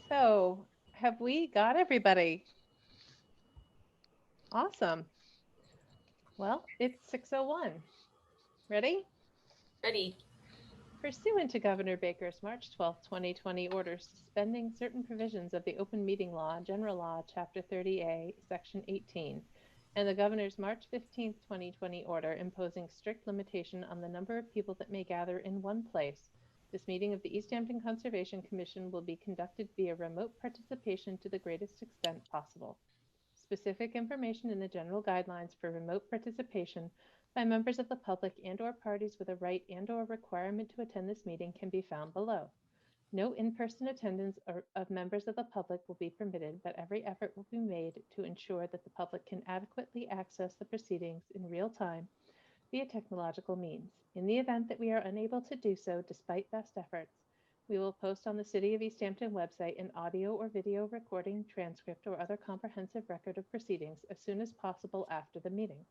So, have we got everybody? Awesome. Well, it's 6:01. Ready? Ready. Pursuant to Governor Baker's March 12, 2020 order suspending certain provisions of the Open Meeting Law, General Law, Chapter 30A, Section 18, and the Governor's March 15, 2020 order imposing strict limitation on the number of people that may gather in one place, this meeting of the Easthampton Conservation Commission will be conducted via remote participation to the greatest extent possible. Specific information in the general guidelines for remote participation by members of the public and/or parties with a right and/or requirement to attend this meeting can be found below. No in-person attendance of members of the public will be permitted, but every effort will be made to ensure that the public can adequately access the proceedings in real time via technological means. In the event that we are unable to do so despite best efforts, we will post on the City of Easthampton website an audio or video recording, transcript, or other comprehensive record of proceedings as soon as possible after the meeting.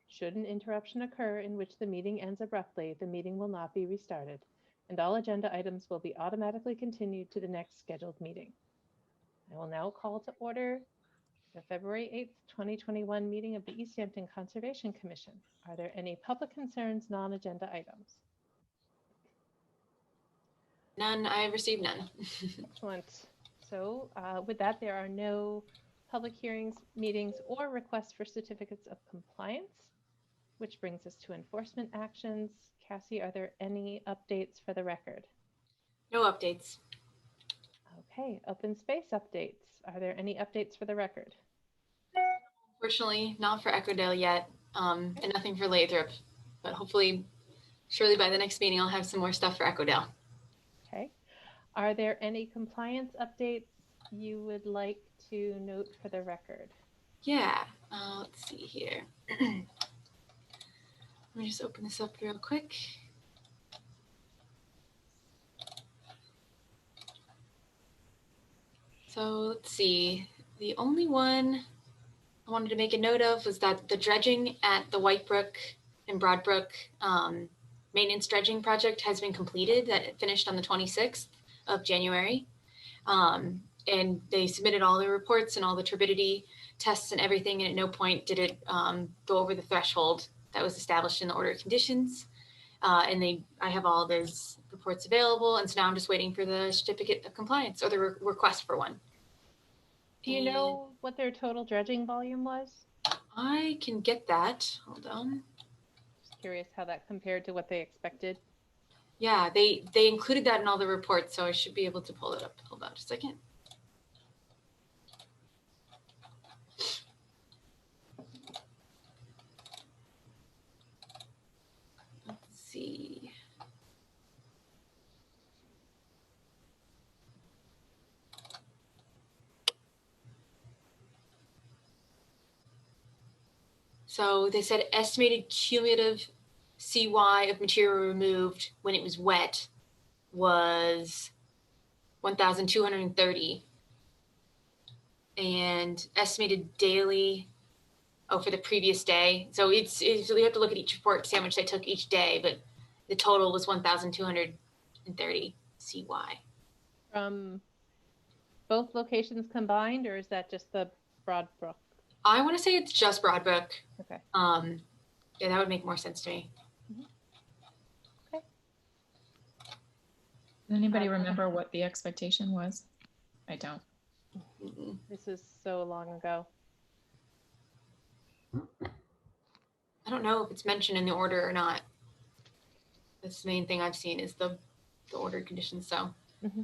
Should an interruption occur in which the meeting ends abruptly, the meeting will not be restarted, and all agenda items will be automatically continued to the next scheduled meeting. I will now call to order the February 8th, 2021 meeting of the Easthampton Conservation Commission. Are there any public concerns, non-agenda items? None. I have received none. Excellent. So with that, there are no public hearings, meetings, or requests for certificates of compliance, which brings us to enforcement actions. Cassie, are there any updates for the record? No updates. Okay, open space updates. Are there any updates for the record? Unfortunately, not for Equidale yet, and nothing for Lathrop, but hopefully, surely by the next meeting, I'll have some more stuff for Equidale. Okay. Are there any compliance updates you would like to note for the record? Yeah, let's see here. Let me just open this up real quick. So let's see. The only one I wanted to make a note of was that the dredging at the Whitebrook and Broadbrook maintenance dredging project has been completed. That finished on the 26th of January. And they submitted all the reports and all the turbidity tests and everything, and at no point did it go over the threshold that was established in the order of conditions. And I have all those reports available, and so now I'm just waiting for the certificate of compliance or the request for one. Do you know what their total dredging volume was? I can get that. Hold on. Just curious how that compared to what they expected. Yeah, they included that in all the reports, so I should be able to pull it up. Hold on a second. Let's see. So they said estimated cumulative CY of material removed when it was wet was 1,230. And estimated daily, for the previous day. So you have to look at each report to see how much they took each day, but the total was 1,230 CY. From both locations combined, or is that just the Broadbrook? I want to say it's just Broadbrook. Okay. Yeah, that would make more sense to me. Mm-hmm. Okay. Does anybody remember what the expectation was? I don't. Mm-mm. This is so long ago. I don't know if it's mentioned in the order or not. That's the main thing I've seen is the order conditions. So. Mm-hmm.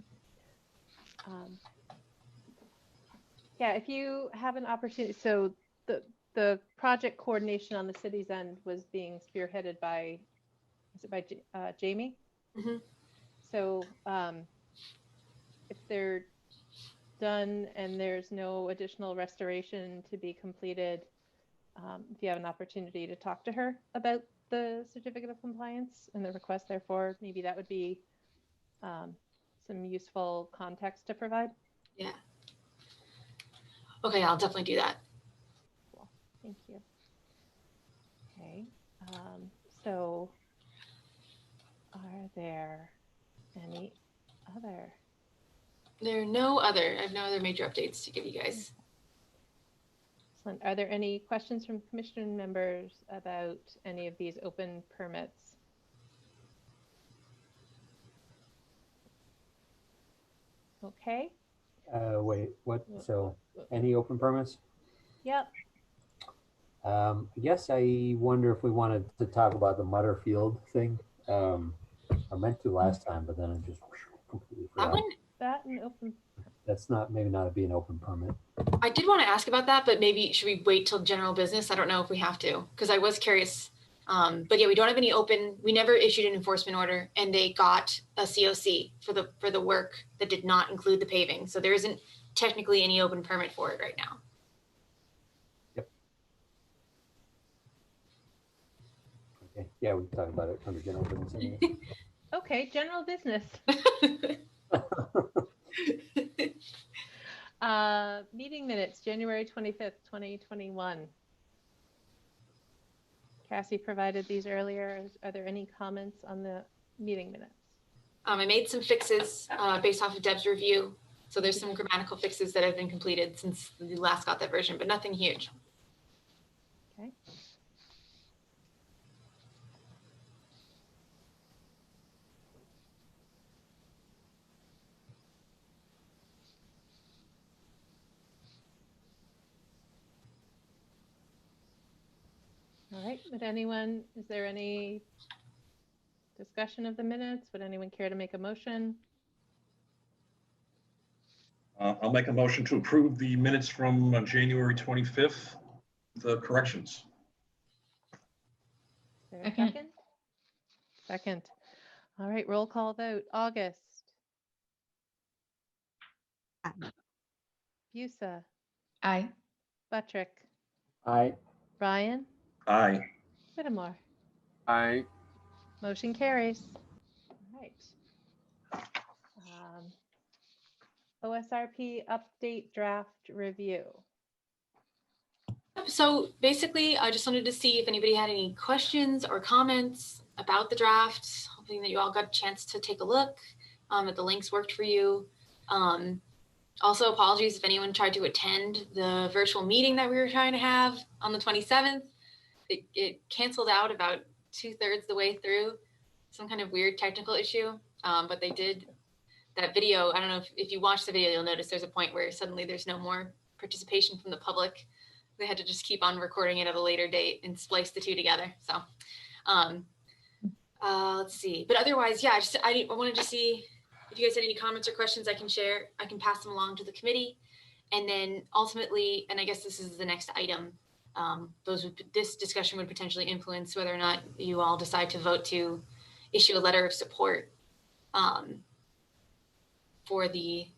Yeah, if you have an opportunity, so the project coordination on the city's end was being spearheaded by, is it by Jamie? Mm-hmm. So if they're done and there's no additional restoration to be completed, if you have an opportunity to talk to her about the certificate of compliance and the request, therefore, maybe that would be some useful context to provide. Yeah. Okay, I'll definitely do that. Cool. Thank you. Okay. So are there any other I have no other major updates to give you guys. Excellent. Are there any questions from commission members about any of these open permits? Okay. Wait, what? So any open permits? Yep. I guess I wonder if we wanted to talk about the Mutter Field thing. I meant to last time, but then I just completely That forgot. one, That and open. That's not, maybe not be an open permit. I did want to ask about that, but maybe should we wait till general business? I don't know if we have to, because I was curious. But yeah, we don't have any open, we never issued an enforcement order, and they got a COC for the work that did not include the paving. So there isn't technically any open permit for it right now. Yep. Okay, yeah, we can talk about it under general business anyway. Okay, general business. Meeting minutes, January 25th, 2021. Cassie provided these earlier. Are there any comments on the meeting minutes? I made some fixes based off of Deb's review. So there's some grammatical fixes that have been completed since we last got that version, but nothing huge. Okay. All right, is there any discussion of the minutes? Would anyone care to make a motion? I'll make a motion to approve the minutes from January 25th, the corrections. Is there a second? Second. All right, roll call vote. August. Aye. Busa. Aye. Buttrick. Aye. Ryan. Aye. Whittemore. Aye. Motion carries. All right. OSRP update draft review. So basically, I just wanted to see if anybody had any questions or comments about the draft, hoping that you all got a chance to take a look, if the links worked for you. Also, apologies if anyone tried to attend the virtual meeting that we were trying to have on the 27th. It canceled out about 2/3 the way through, some kind of weird technical issue, but they did that video. I don't know if you watch the video, you'll notice there's a point where suddenly there's no more participation from the public. They had to just keep on recording it at a later date and splice the two together. So let's see. But otherwise, yeah, I wanted to see if you guys had any comments or questions I can share. I can pass them along to the committee. And then ultimately, and I guess this is the next item, this discussion would potentially influence whether or not you all decide to vote to issue a letter of support for the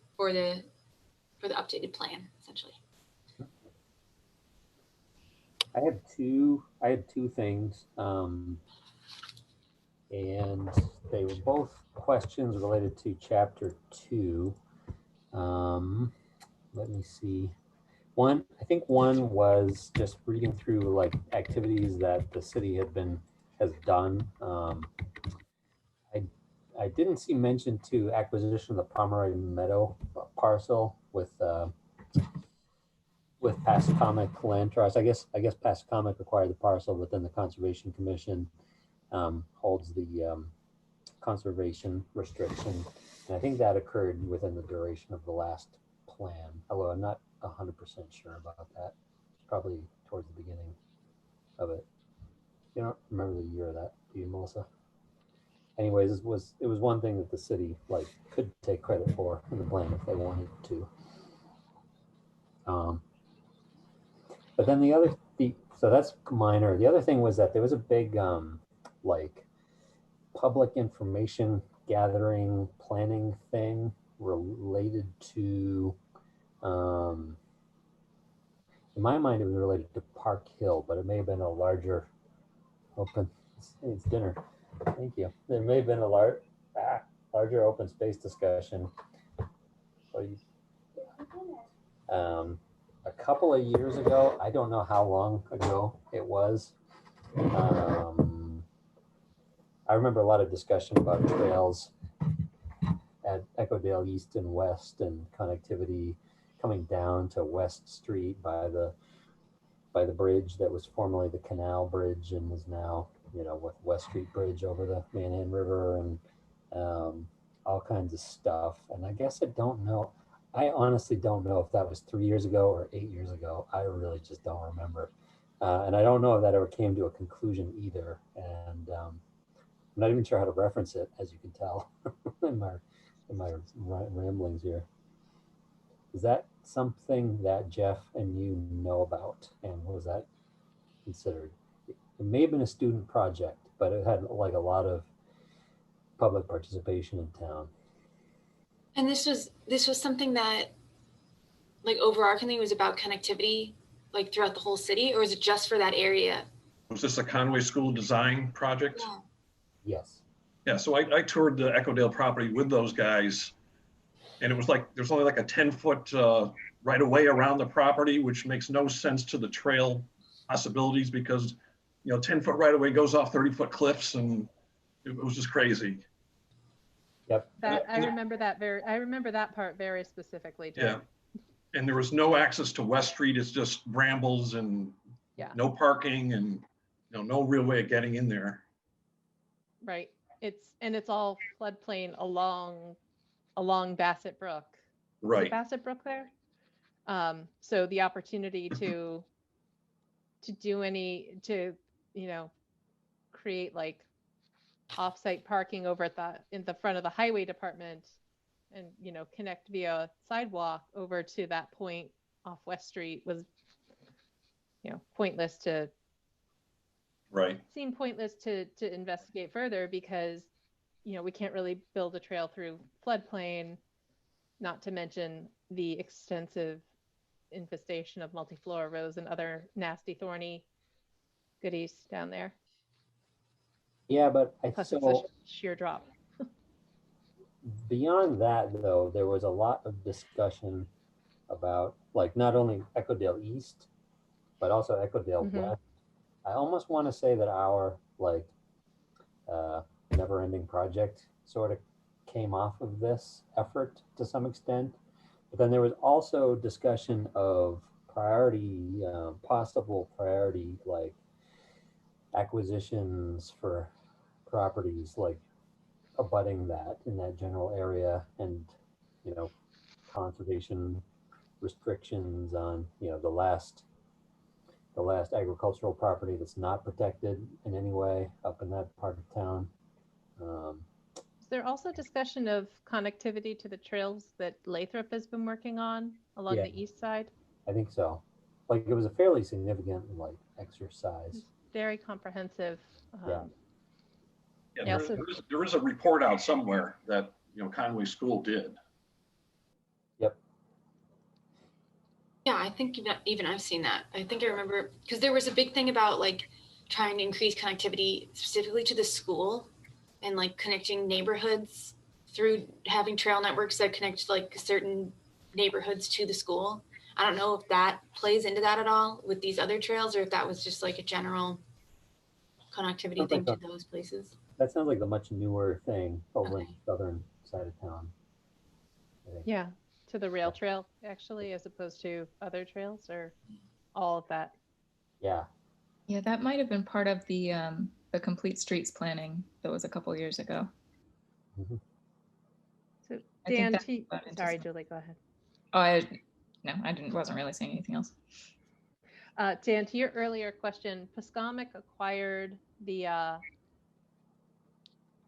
updated plan, essentially. I had two things, and they were both questions related to chapter 2. Let me see. I think one was just reading through like activities that the city has done. I didn't see mention to acquisition of the Pomeroy Meadow parcel with Pascomic Land Trust. I guess Pascomic acquired the parcel, but then the Conservation Commission holds the conservation restriction. And I think that occurred within the duration of the last plan, although I'm not 100% sure about that. It's probably towards the beginning of it. You don't remember the year of that, do you, Melissa? Anyways, it was one thing that the city could take credit for in the plan if they wanted to. But then so that's minor. The other thing was that there was a big public information gathering planning thing related to, in my mind, it was related to Park Hill, but it may have been a larger open, it's dinner. Thank you. There may have been a larger open space discussion. A couple of years ago, I don't know how long ago it was. I remember a lot of discussion about trails at Echodale East and West, and connectivity coming down to West Street by the bridge that was formerly the Canal Bridge and is now, with West Street Bridge over the Manhattan River, and all kinds of stuff. And I guess I honestly don't know if that was 3 years ago or 8 years ago. I really just don't remember. And I don't know if that ever came to a conclusion either. And I'm not even sure how to reference it, as you can tell in my ramblings here. Is that something that Jeff and you know about? And was that considered? It may have been a student project, but it had like a lot of public participation in town. And this was something that, like, overarchingly was about connectivity, like throughout the whole city, or is it just for that area? Was this a Conway School design project? Yeah. Yes. Yeah, so I toured the Echodale property with those guys, and it was like, there's only like a 10-foot right of way around the property, which makes no sense to the trail possibilities because, 10-foot right of way goes off 30-foot cliffs, and it was just crazy. Yep. I remember that part very specifically, Joe. Yeah. And there was no access to West Street. It's just brambles and no parking and no real way of getting in there. Right. It's all floodplain along Bassett Brook. Right. Is it Bassett Brook there? So the opportunity to create like off-site parking over in the front of the highway department and, connect via sidewalk over to that point off West Street was, pointless to investigate further because, we can't really build a trail through floodplain, not to mention the extensive infestation of multiflora rose and other nasty thorny goodies down there. Yeah, but Plus it's a sheer drop. Beyond that, though, there was a lot of discussion about like not only Echodale East, but also Echodale West. I almost want to say that our never-ending project sort of came off of this effort to some extent. But then there was also discussion of priority, possible priority, like acquisitions for properties like abutting that in that general area, and conservation restrictions on the last agricultural property that's not protected in any way up in that part of town. Is there also discussion of connectivity to the trails that Lathrop has been working on along the east side? I think so. Like it was a fairly significant exercise. It's very comprehensive. There is a report out somewhere that Conway School did. Yep. Yeah, I think even I've seen that. I think I remember because there was a big thing about like trying to increase connectivity specifically to the school and like connecting neighborhoods through having trail networks that connect like certain neighborhoods to the school. I don't know if that plays into that at all with these other trails or if that was just like a general connectivity thing to those places. That sounds like a much newer thing over in the southern side of town. Yeah, to the rail trail actually, as opposed to other trails or all of that. Yeah. Yeah, that might have been part of the complete streets planning that was a couple years ago. Mm-hmm. So Dan, sorry, Julie, go ahead. Oh, I wasn't really saying anything else. Dan, to your earlier question, Pascomic acquired the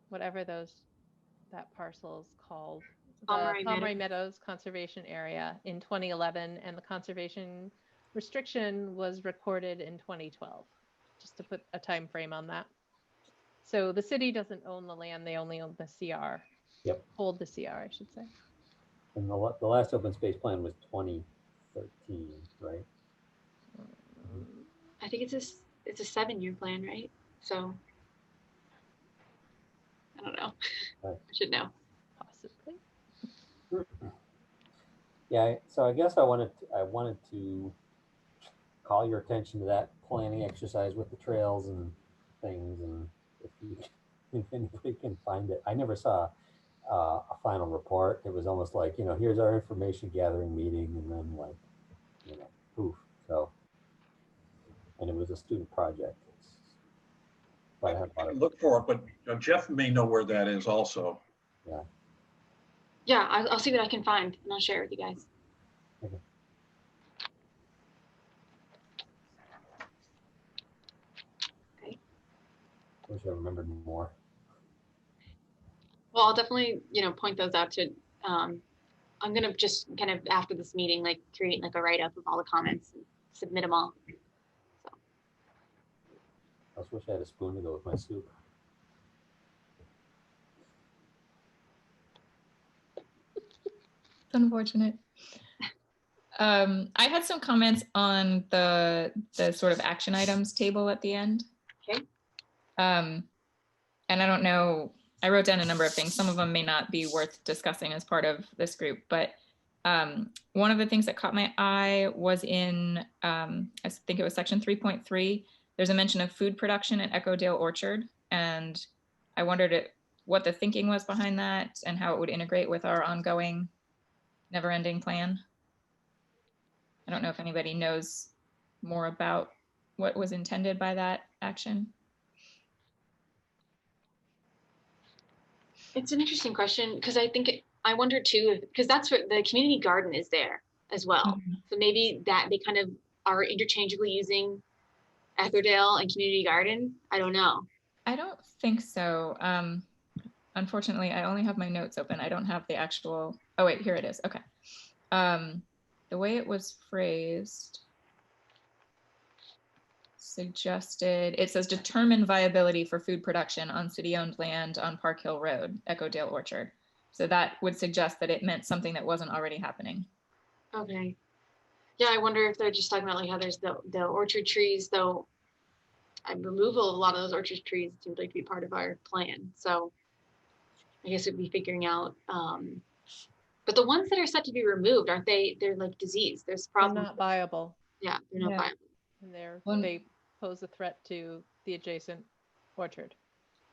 whatever that parcel is called, the Pomeroy Meadows Conservation Area in 2011, and the conservation restriction was recorded in 2012, just to put a time frame on that. So the city doesn't own the land, they only own the CR. Yep. Hold the CR, I should say. And the last open space plan was 2013, right? I think it's a 7-year plan, right? So I don't know. I should know. Possibly. Yeah. So I guess I wanted to call your attention to that planning exercise with the trails and things, and if anybody can find it, I never saw a final report. It was almost like, here's our information gathering meeting, and then like, poof. So, and it was a student project. But I had a lot I of, can look for it, but Jeff may know where that is also. yeah. Yeah, I'll see what I can find and I'll share it with you guys. Okay. Okay. Wish I remembered more. Well, I'll definitely, point those out to, I'm going to just kind of after this meeting, like create like a write-up of all the comments and submit them all. So. I just wish I had a spoon to go with my soup. It's unfortunate. I had some comments on the sort of action items table at the end. Okay. And I don't know, I wrote down a number of things. Some of them may not be worth discussing as part of this group, but one of the things that caught my eye was in, I think it was section 3.3. There's a mention of food production at Echodale Orchard. And I wondered what the thinking was behind that and how it would integrate with our ongoing never-ending plan. I don't know if anybody knows more about what was intended by that action. It's an interesting question because I wonder too, because that's what the community garden is there as well. Mm-hmm. So maybe that they kind of are interchangeably using Echodale and community garden. I don't know. I don't think so. Unfortunately, I only have my notes open. I don't have the actual, oh wait, here it is. Okay. The way it was phrased suggested, it says determine viability for food production on city-owned land on Park Hill Road, Echodale Orchard. So that would suggest that it meant something that wasn't already happening. Okay. Yeah, I wonder if they're just talking about like how there's the orchard trees, though removal of a lot of those orchard trees seems like to be part of our plan. So I guess it'd be figuring out, but the ones that are set to be removed, aren't they? They're like diseased. There's problems. They're not viable. Yeah, they're not viable. And they pose a threat to the adjacent orchard.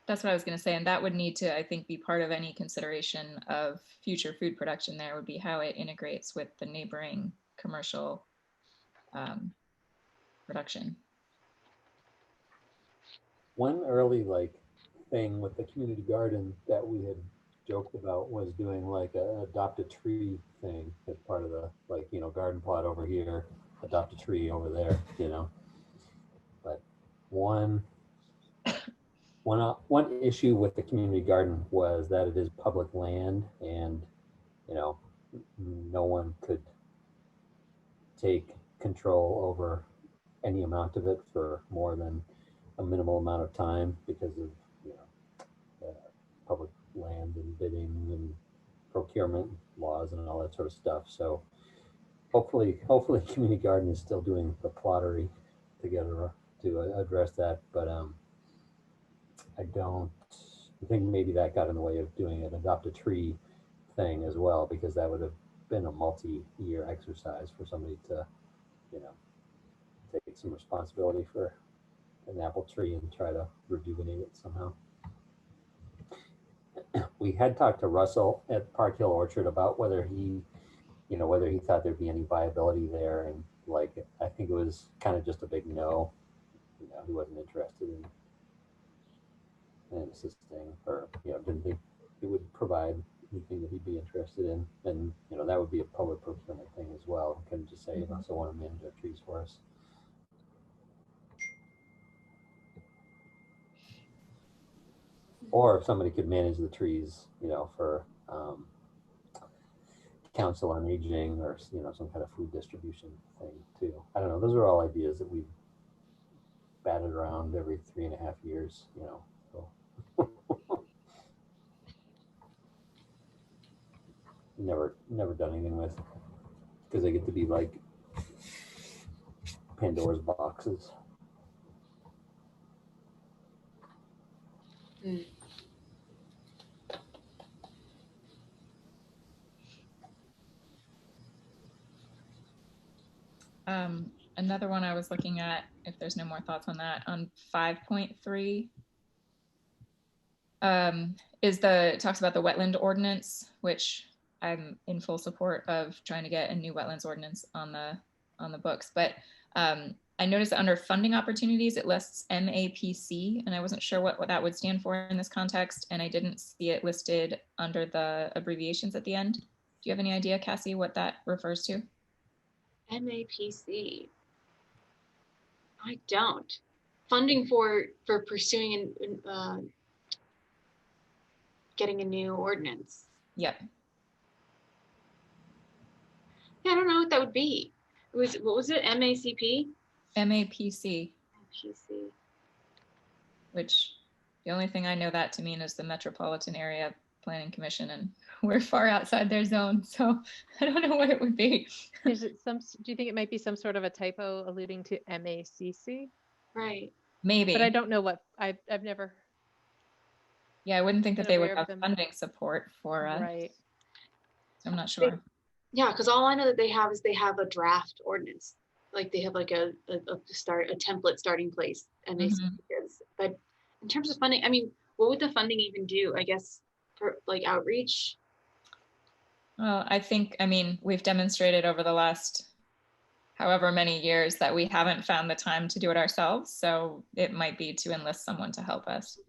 That's what I was going to say. And that would need to, I think, be part of any consideration of future food production there would be how it integrates with the neighboring commercial production. One early thing with the community garden that we had joked about was doing like a adopt a tree thing as part of the garden plot over here, adopt a tree over there, But one issue with the community garden was that it is public land, and no one could take control over any amount of it for more than a minimal amount of time because of public land and bidding and procurement laws and all that sort of stuff. So hopefully community garden is still doing the plottery together to address that, but I think maybe that got in the way of doing an adopt a tree thing as well, because that would have been a multi-year exercise for somebody to take some responsibility for an apple tree and try to rejuvenate it somehow. We had talked to Russell at Park Hill Orchard about whether he thought there'd be any viability there, and I think it was kind of just a big no. He wasn't interested in assisting, or didn't think it would provide anything that he'd be interested in, and that would be a public procurement thing as well. He couldn't just say, so want to manage our trees for us. Or if somebody could manage the trees, for council on aging, or some kind of food distribution thing too. I don't know. Those are all ideas that we've batted around every 3.5 years. So never done anything with, because they get to be like Pandora's boxes. Mm. Another one I was looking at, if there's no more thoughts on that, on 5.3, talks about the wetland ordinance, which I'm in full support of trying to get a new wetlands ordinance on the books. But I noticed that under funding opportunities, it lists MAPC, and I wasn't sure what that would stand for in this context, and I didn't see it listed under the abbreviations at the end. Do you have any idea, Cassie, what that refers to? MAPC. I don't. Funding for pursuing and getting a new ordinance. Yep. Yeah, I don't know what that would be. What was it? MACP? MAPC. MAPC. Which the only thing I know that to mean is the Metropolitan Area Planning Commission, and we're far outside their zone, so I don't know what it would be. Is it do you think it might be some sort of a typo alluding to MACC? Right. Maybe. But I don't know what I've never. Yeah, I wouldn't think that they would have them. funding support for us. Right. So I'm not sure. Yeah, because all I know that they have is they have a draft ordinance. Like they have like a template starting place, and they but in terms of funding, I mean, what would the funding even do? I guess for like outreach. Well, I mean, we've demonstrated over the last however many years that we haven't found the time to do it ourselves. So it might be to enlist someone to help us.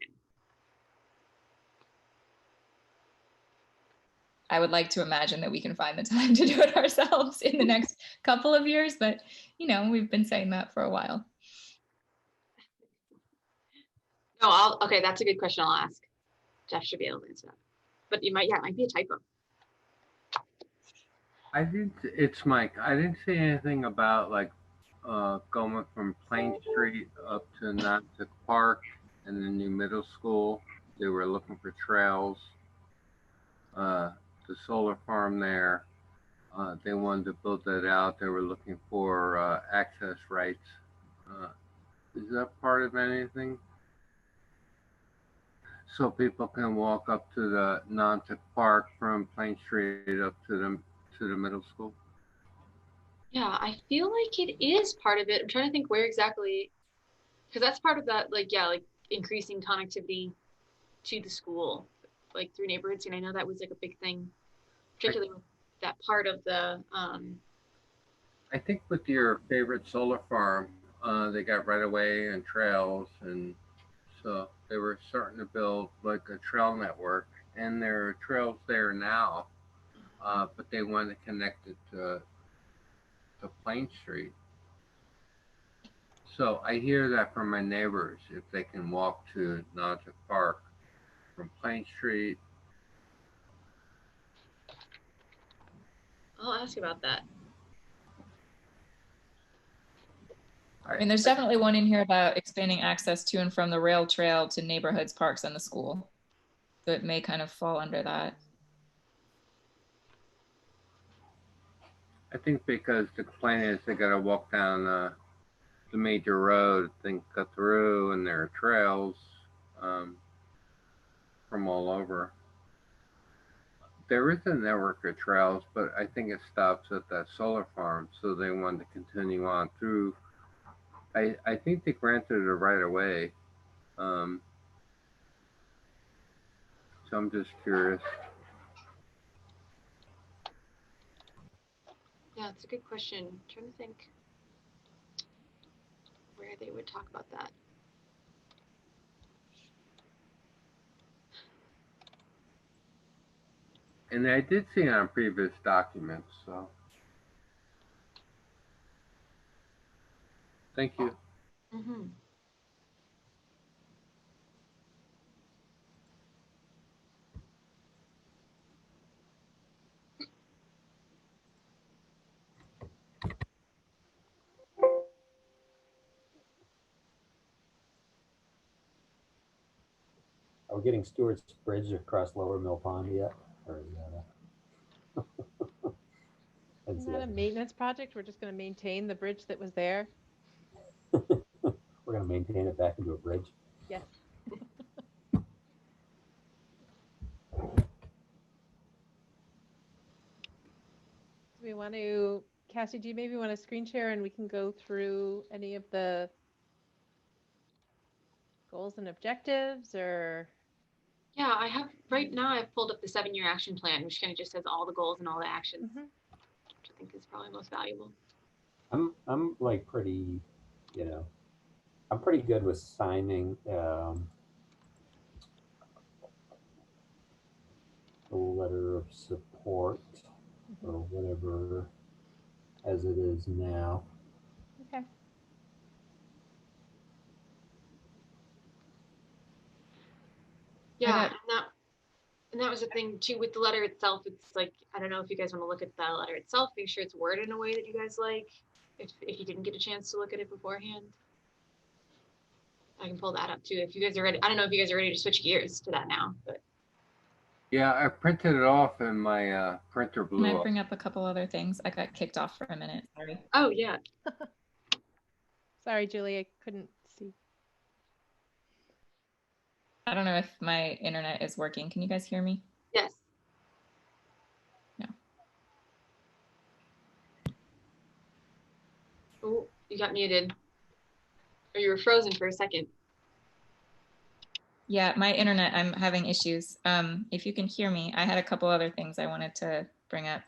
I would like to imagine that we can find the time to do it ourselves in the next couple of years, but you know, we've been saying that for a while. No, okay, that's a good question. I'll ask. Jeff should be able to answer that. But it might be a typo. It's Mike. I didn't see anything about like going from Plain Street up to Nantucket Park and the new middle school. They were looking for trails. The solar farm there, they wanted to build that out. They were looking for access rights. Is that part of anything? So people can walk up to the Nantucket Park from Plain Street up to the middle school? Yeah, I feel like it is part of it. I'm trying to think where exactly, because that's part of that, like increasing connectivity to the school, like through neighborhoods. And I know that was like a big thing, particularly with that part of the. I think with your favorite solar farm, they got right of way and trails, and so they were starting to build like a trail network, and there are trails there now. But they want to connect it to Plain Street. So I hear that from my neighbors, if they can walk to Nantucket Park from Plain Street. I'll ask about that. I mean, there's definitely one in here about expanding access to and from the rail trail to neighborhoods, parks, and the school. So it may kind of fall under that. I think because the complaint is they got to walk down the major road, then cut through, and there are trails from all over. There is a network of trails, but I think it stops at that solar farm, so they wanted to continue on through. I think they granted it a right of way. So I'm just curious. Yeah, it's a good question. I'm trying to think where they would talk about that. And I did see it on previous documents, so. Thank you. Mm-hmm. Are we getting Stewart's Bridge across Lower Mill Pond yet? Or is that Isn't that a maintenance project? We're just going to maintain the bridge that was there? We're going to maintain it back into a bridge? Yes. Do we want to, Cassie, do you maybe want to screen share and we can go through any of the goals and objectives, or? Yeah, I have, right now I've pulled up the 7-year action plan, which kind of just has all the goals and all the actions, which I think is probably most valuable. I'm like pretty, I'm pretty good with signing a letter of support or whatever as it is now. Okay. Yeah, and that was the thing too with the letter itself. It's like, I don't know if you guys want to look at the letter itself, make sure it's worded in a way that you guys like. If you didn't get a chance to look at it beforehand, I can pull that up too. If you guys are ready, I don't know if you guys are ready to switch gears to that now, but. Yeah, I printed it off and my printer Can blew I up. bring up a couple other things? I got kicked off for a minute. Sorry. Oh yeah. Sorry, Julie, I couldn't see. I don't know if my internet is working. Can you guys hear me? Yes. No. Oh, you got muted. Or you were frozen for a second. Yeah, my internet, I'm having issues. If you can hear me, I had a couple other things I wanted to bring up.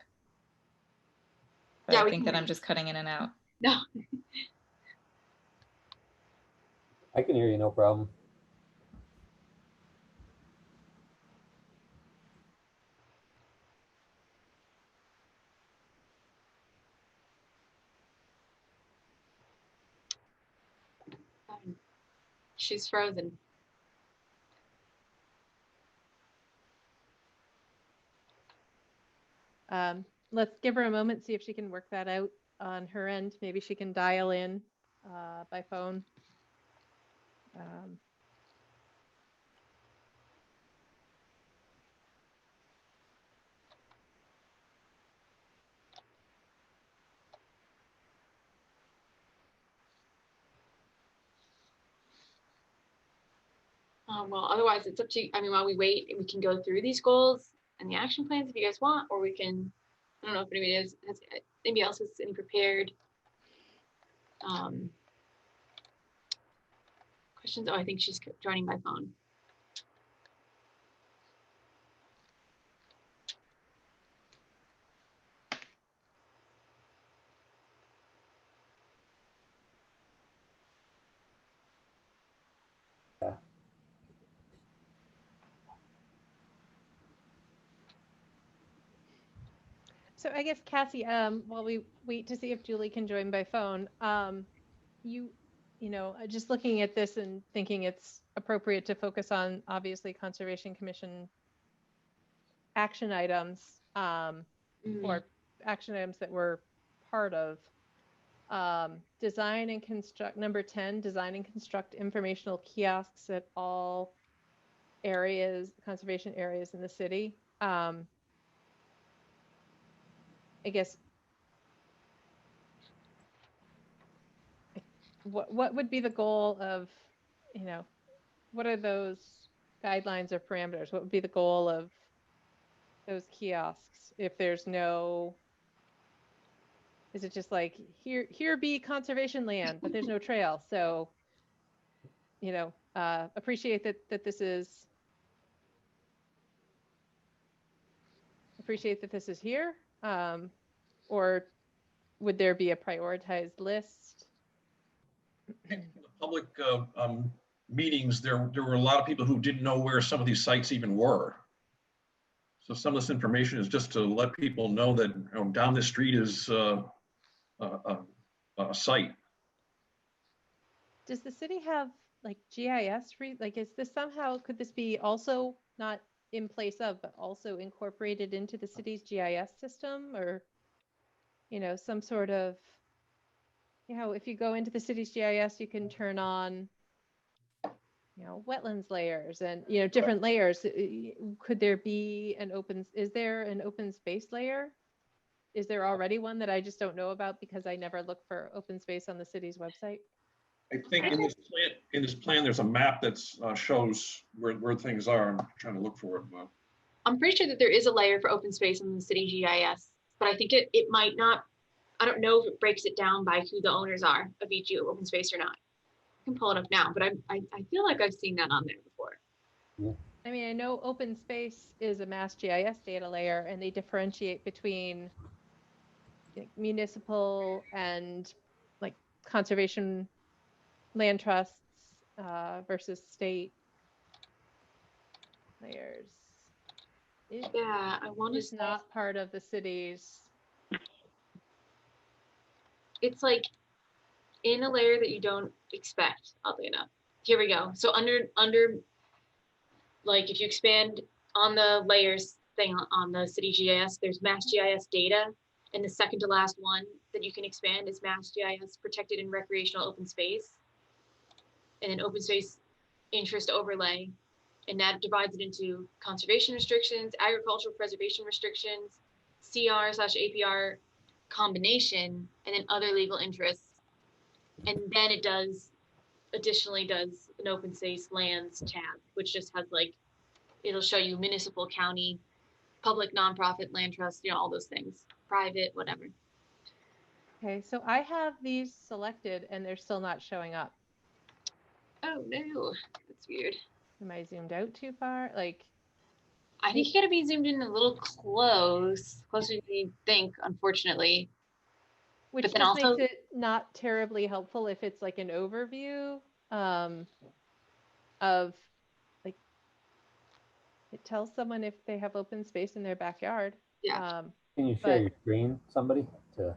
But Yeah, I think that I'm just cutting in and out. No. I can hear you, no problem. She's frozen. Let's give her a moment, see if she can work that out on her end. Maybe she can dial in by phone. Well, otherwise it's up to you. I mean, while we wait, we can go through these goals and the action plans if you guys want, or we can, I don't know if anybody anybody else has any prepared questions. Oh, I think she's joining by phone. Yeah. So I guess, Cassie, while we wait to see if Julie can join by phone, just looking at this and thinking it's appropriate to focus on, obviously, Conservation Commission action items or action items that we're part of. Design and construct, number 10, design and construct informational kiosks at all areas, conservation areas in the city. I guess, what would be the goal of, what are those guidelines or parameters? What would be the goal of those kiosks if there's no, is it just like, here be conservation land, but there's no trail? So, appreciate that this is here, or would there be a prioritized list? In the public meetings, there were a lot of people who didn't know where some of these sites even were. So some of this information is just to let people know that down the street is a site. Does the city have like GIS like, is this somehow, could this be also not in place of, but also incorporated into the city's GIS system, or, some sort of, if you go into the city's GIS, you can turn on, wetlands layers and, different layers. Could there be is there an open space layer? Is there already one that I just don't know about because I never look for open space on the city's website? I think in this plan, there's a map that shows where things are. I'm trying to look for it. But I'm pretty sure that there is a layer for open space in the city GIS, but I think it might not, I don't know if it breaks it down by who the owners are of each open space or not. I can pull it up now, but I feel like I've seen that on there before. Yeah. I mean, I know open space is a Mass GIS data layer, and they differentiate between municipal and like conservation land trusts versus state layers. It Yeah, I want to is say not part of the city's. it's like in a layer that you don't expect, oddly enough. Here we go. So under like if you expand on the layers thing on the city GIS, there's Mass GIS data, and the second to last one that you can expand is Mass GIS protected and recreational open space, and then open space interest overlay, and that divides it into conservation restrictions, agricultural preservation restrictions, CR/APR combination, and then other legal interests. And then it additionally does an open space lands tab, which just has like, it'll show you municipal, county, public, nonprofit, land trust, all those things, private, whatever. Okay, so I have these selected and they're still not showing up. Oh no, that's weird. Am I zoomed out too far? Like, I think you gotta be zoomed in a little closer than you think, unfortunately. which But then just also, makes it not terribly helpful if it's like an overview of like, it tells someone if they have open space in their backyard. Yeah. Can you share but- your screen, somebody?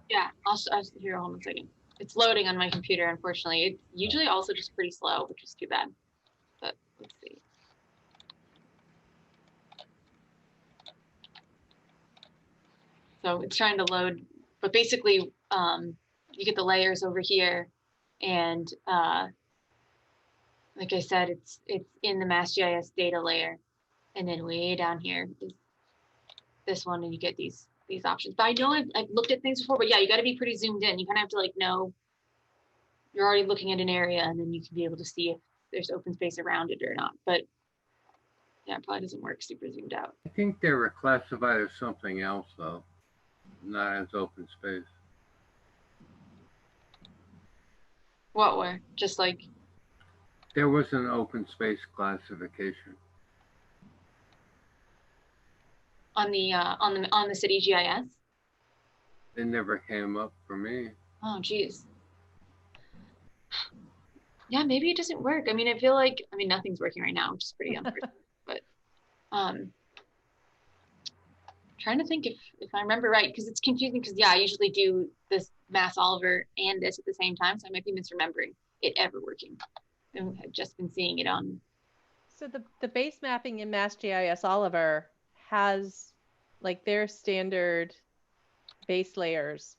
yeah, I'll here, hold on a second. It's loading on my computer, unfortunately. It's usually also just pretty slow, which is too bad. But let's see. So it's trying to load, but basically you get the layers over here, and like I said, it's in the Mass GIS data layer, and then way down here is this one, and you get these options. But I know I've looked at things before, but yeah, you got to be pretty zoomed in. You kind of have to like know you're already looking at an area, and then you can be able to see if there's open space around it or not. But yeah, it probably doesn't work super zoomed out. I think they were classified as something else, though, not as open space. What were? Just like There was an open space classification. on the city GIS? It never came up for me. Oh, geez. Yeah, maybe it doesn't work. I mean, I feel like, nothing's working right now, which is pretty unfortunate. But trying to think if I remember right, because it's confusing. Because yeah, I usually do this Mass Oliver and this at the same time, so I might be misremembering it ever working. I've just been seeing it on. So the base mapping in Mass GIS Oliver has like their standard base layers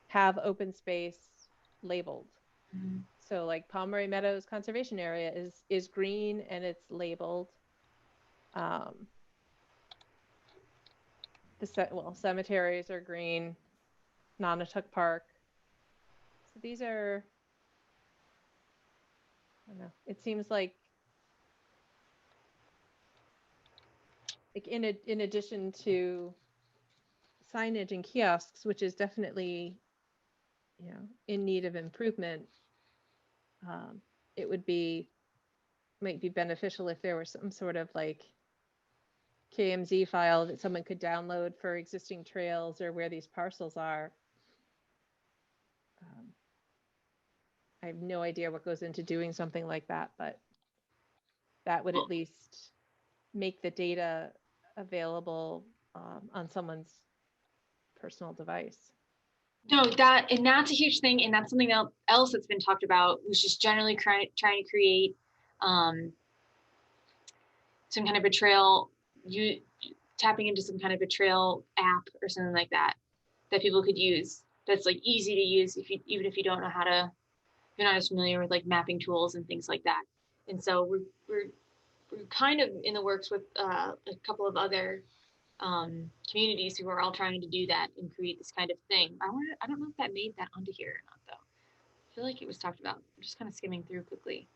have open space labeled. Mm-hmm. So like Pomeroy Meadows Conservation Area is green and it's labeled. Cemeteries are green, Nonotuck Park. So these are, I don't know, it seems like in addition to signage and kiosks, which is definitely, in need of improvement, it might be beneficial if there were some sort of like KMZ file that someone could download for existing trails or where these parcels are. I have no idea what goes into doing something like that, but that would at least make the data available on someone's personal device. No, that's a huge thing, and that's something else that's been talked about, was just generally trying to create some kind of a trail, tapping into some kind of a trail app or something like that people could use. That's like easy to use even if you don't know how to, you're not as familiar with like mapping tools and things like that. And so we're kind of in the works with a couple of other communities who are all trying to do that and create this kind of thing. I don't know if that made that onto here or not, though. I feel like it was talked about. I'm just kind of skimming through quickly.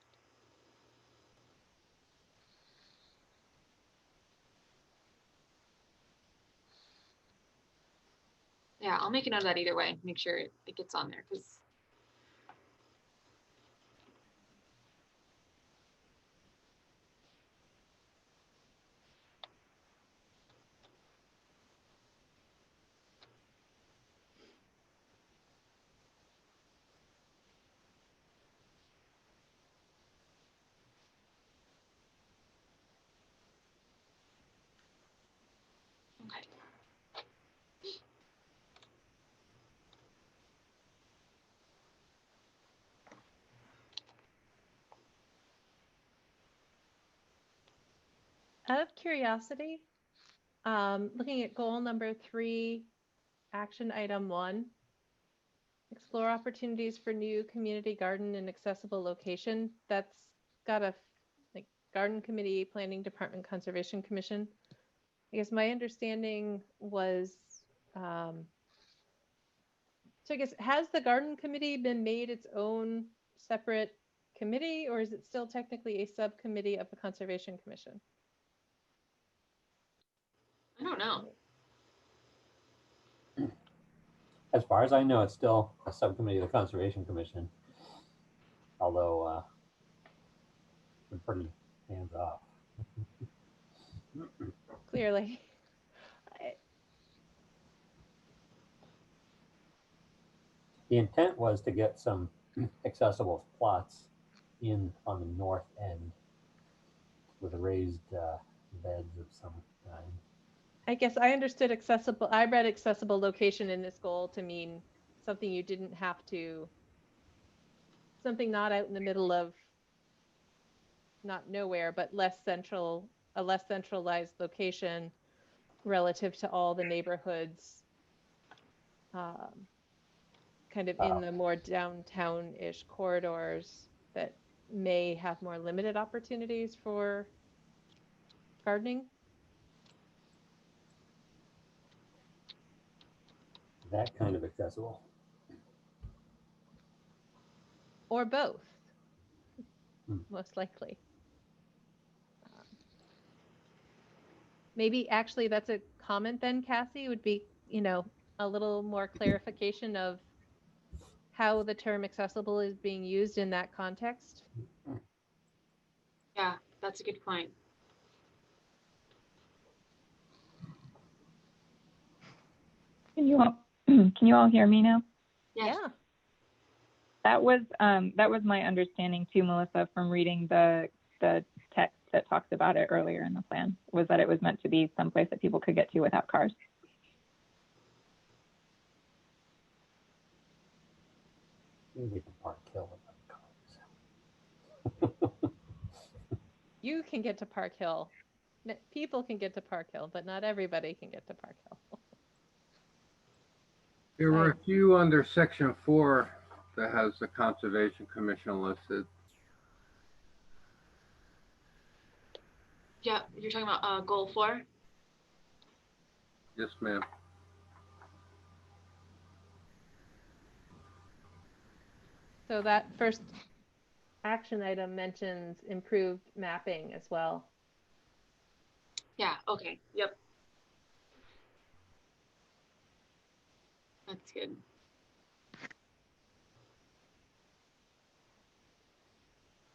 Yeah, I'll make a note of that either way. Make sure it gets on there, because Out of curiosity, looking at goal number 3, action item 1, explore opportunities for new community garden and accessible location. That's got a like garden committee, planning department, conservation commission. I guess my understanding was, so I guess, has the garden committee been made its own separate committee, or is it still technically a subcommittee of the conservation commission? I don't know. As far as I know, it's still a subcommittee of the Conservation Commission, although we're pretty hands off. Clearly. The intent was to get some accessible plots in on the north end with raised beds of some kind. I guess I understood accessible, I read accessible location in this goal to mean something you didn't have to, something not out in the middle of, not nowhere, but less central, a less centralized location relative to all the neighborhoods, kind of in the more downtown-ish corridors that may have more limited opportunities for gardening. That kind of accessible. Or both, most likely. Maybe actually that's a comment then, Cassie, would be, you know, a little more clarification of how the term accessible is being used in that context. Yeah, that's a good point. Can you all hear me now? Yes. Yeah. That was my understanding too, Melissa, from reading the text that talks about it earlier in the plan, was that it was meant to be someplace that people could get to without cars. You get to Park Hill without cars. You can get to Park Hill. People can get to Park Hill, but not everybody can get to Park Hill. There were a few under section 4 that has the Conservation Commission listed. Yeah, you're talking about goal 4? Yes, ma'am. So that first action item mentions improved mapping as well. Yeah, okay, yep. That's good.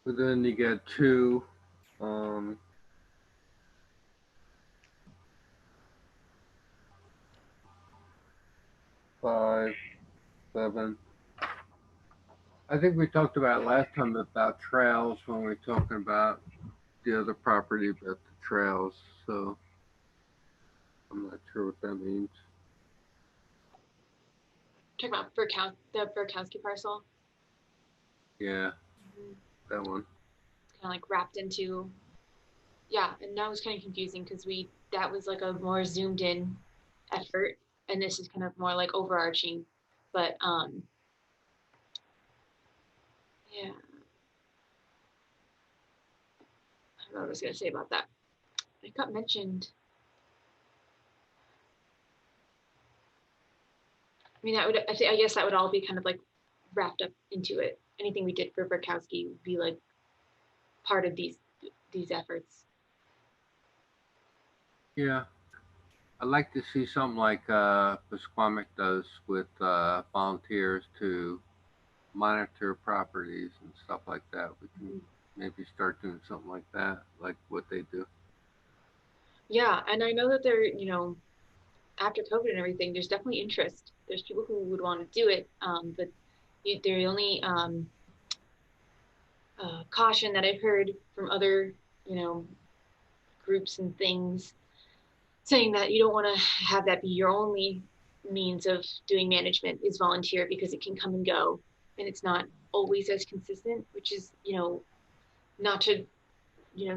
But then you get 2, 5, 7. I think we talked about last time about trails when we were talking about the other property, but the trails. So I'm not sure what that means. Talking about the Burkowski parcel. Yeah, that one. Kind of like wrapped into, yeah, and that was kind of confusing because that was like a more zoomed in effort, and this is kind of more like overarching, but yeah. I don't know what I was gonna say about that. It got mentioned. I mean, I guess that would all be kind of like wrapped up into it. Anything we did for Burkowski would be like part of these efforts. Yeah, I'd like to see something like Pasquamic does with volunteers to monitor properties and stuff like that. We can maybe start doing something like that, like what they do. Yeah, and I know that they're, after COVID and everything, there's definitely interest. There's people who would want to do it, but the only caution that I've heard from other, groups and things saying that you don't want to have that be your only means of doing management is volunteer, because it can come and go and it's not always as consistent, which is, not to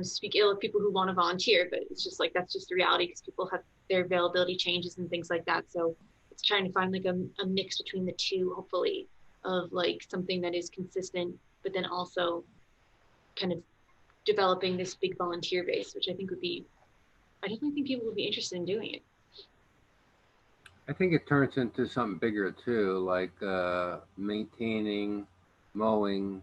speak ill of people who want to volunteer, but it's just like, that's just the reality because people have their availability changes and things like that. So it's trying to find like a mix between the two, hopefully, of like something that is consistent, but then also kind of developing this big volunteer base, which I definitely think people would be interested in doing it. I think it turns into something bigger too, like maintaining, mowing,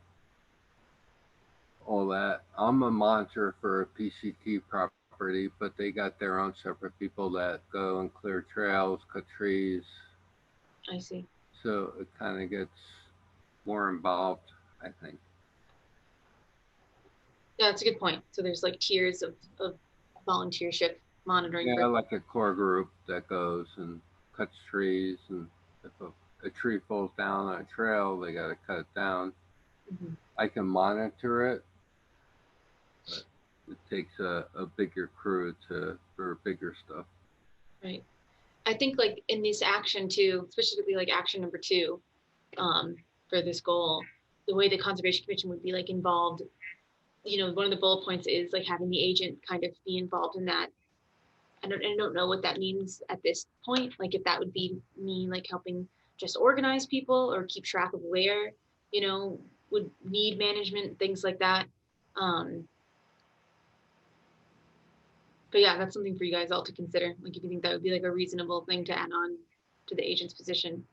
all that. I'm a monitor for a PCT property, but they got their own separate people that go and clear trails, cut trees. I see. So it kind of gets more involved, I think. Yeah, that's a good point. So there's like tiers of volunteership monitoring. Yeah, like a core group that goes and cuts trees, and if a tree falls down on a trail, they got to cut it down. Mm-hmm. I can monitor it, but it takes a bigger crew for bigger stuff. Right. I think like in this action too, specifically like action number 2, for this goal, the way the Conservation Commission would be like involved, one of the bullet points is like having the agent kind of be involved in that. I don't know what that means at this point. Like if that would mean like helping just organize people or keep track of where, would need management, things like that. But yeah, that's something for you guys all to consider. Like if you think that would be like a reasonable thing to add on to the agent's position.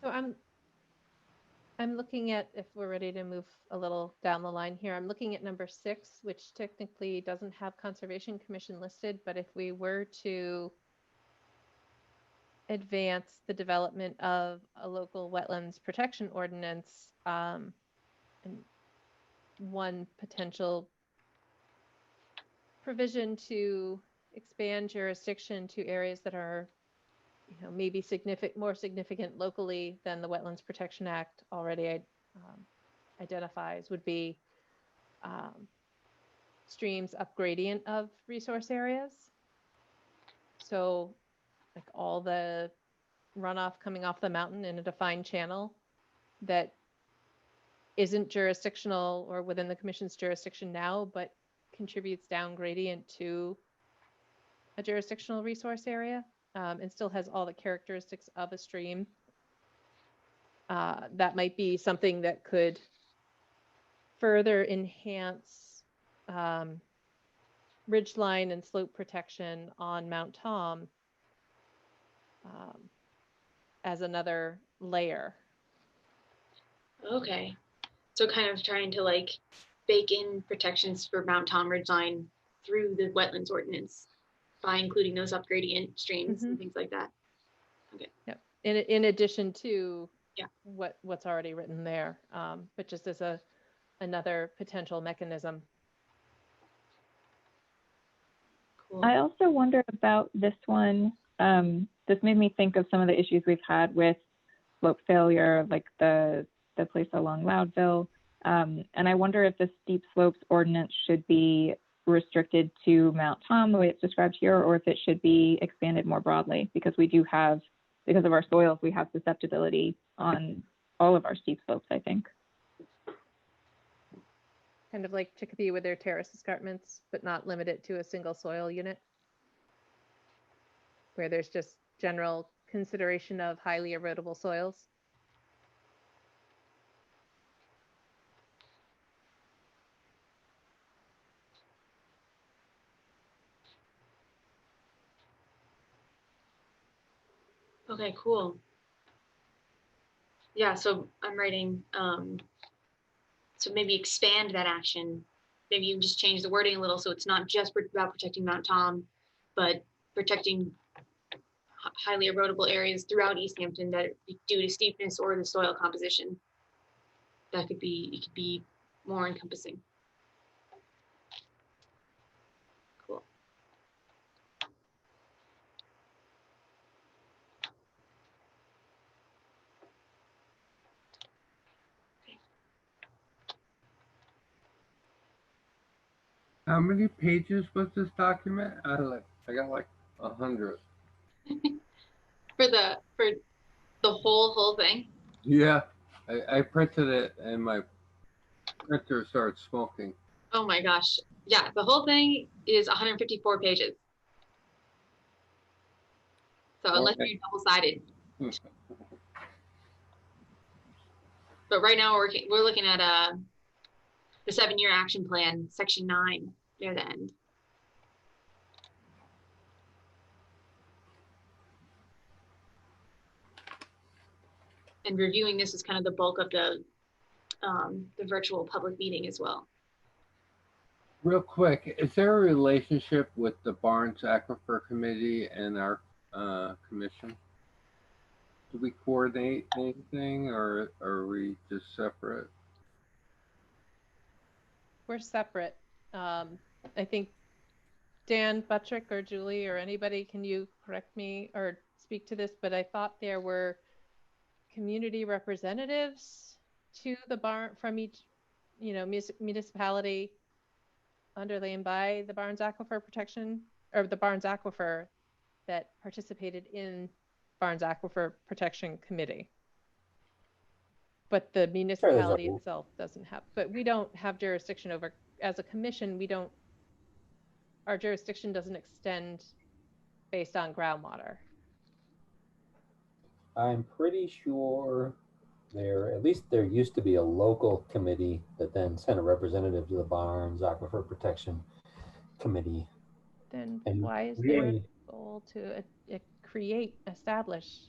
So I'm looking at, if we're ready to move a little down the line here, I'm looking at number 6, which technically doesn't have Conservation Commission listed, but if we were to advance the development of a local wetlands protection ordinance, and one potential provision to expand jurisdiction to areas that are maybe more significant locally than the Wetlands Protection Act already identifies would be streams up gradient of resource areas. So like all the runoff coming off the mountain in a defined channel that isn't jurisdictional or within the commission's jurisdiction now, but contributes down gradient to a jurisdictional resource area. And still has all the characteristics of a stream. That might be something that could further enhance ridgeline and slope protection on Mount Tom as another layer. Okay. So kind of trying to like bake in protections for Mount Tom ridgeline through the wetlands ordinance by including those up gradient streams and things like that. Okay. Yep. In addition to what's already written there, but just as another potential mechanism. Cool. I also wonder about this one. This made me think of some of the issues we've had with slope failure, like the place along Loudville. And I wonder if the steep slopes ordinance should be restricted to Mount Tom the way it's described here, or if it should be expanded more broadly, because because of our soils, we have susceptibility on all of our steep slopes, I think. Kind of like Chicopee with their terrace escarpments, but not limited to a single soil unit, where there's just general consideration of highly erodible soils. Okay, cool. Yeah, so I'm writing, so maybe expand that action. Maybe you just change the wording a little so it's not just about protecting Mount Tom, but protecting highly erodible areas throughout Easthampton that due to steepness or the soil composition. It could be more encompassing. Cool. How many pages was this document? I got like 100. For the whole thing? Yeah. I printed it and my printer started smoking. Oh my gosh. Yeah, the whole thing is 154 pages. So unless Okay. you're double-sided. But right now we're looking at the 7-year action plan, section 9, near the end. And reviewing this is kind of the bulk of the virtual public meeting as well. Real quick, is there a relationship with the Barnes Aquifer Committee and our commission? Do we coordinate anything, or are we just separate? We're separate. I think Dan Buttrick or Julie or anybody, can you correct me or speak to this? But I thought there were community representatives to the barn from each, municipality underlain by the Barnes Aquifer Protection or the Barnes Aquifer that participated in Barnes Aquifer Protection Committee. But the municipality itself doesn't have, but we don't have jurisdiction over, as a commission, our jurisdiction doesn't extend based on groundwater. I'm pretty sure at least there used to be a local committee that then sent a representative to the Barnes Aquifer Protection Committee. Then And why is really, there a goal to establish?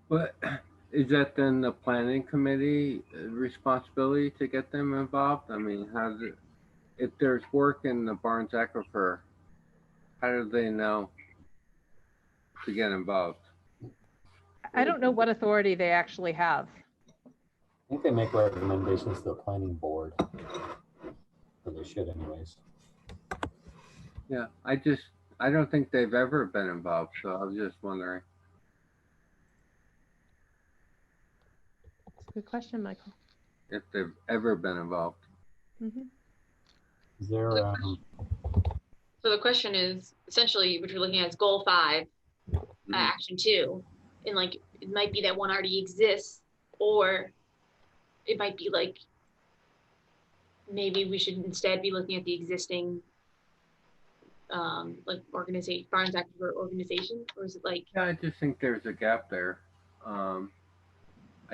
But is that then the planning committee responsibility to get them involved? I mean, if there's work in the Barnes Aquifer, how do they know to get involved? I don't know what authority they actually have. I think they make recommendations to the planning board, or they should anyways. Yeah, I don't think they've ever been involved, so I was just wondering. It's a good question, Michael. If they've ever been involved. Mm-hmm. Is there So the question is essentially, which we're looking at is goal 5, action 2. And like, it might be that one already exists, or it might be like, maybe we should instead be looking at the existing like organization, Barnes Aquifer organization, or is it like? Yeah, I just think there's a gap there. I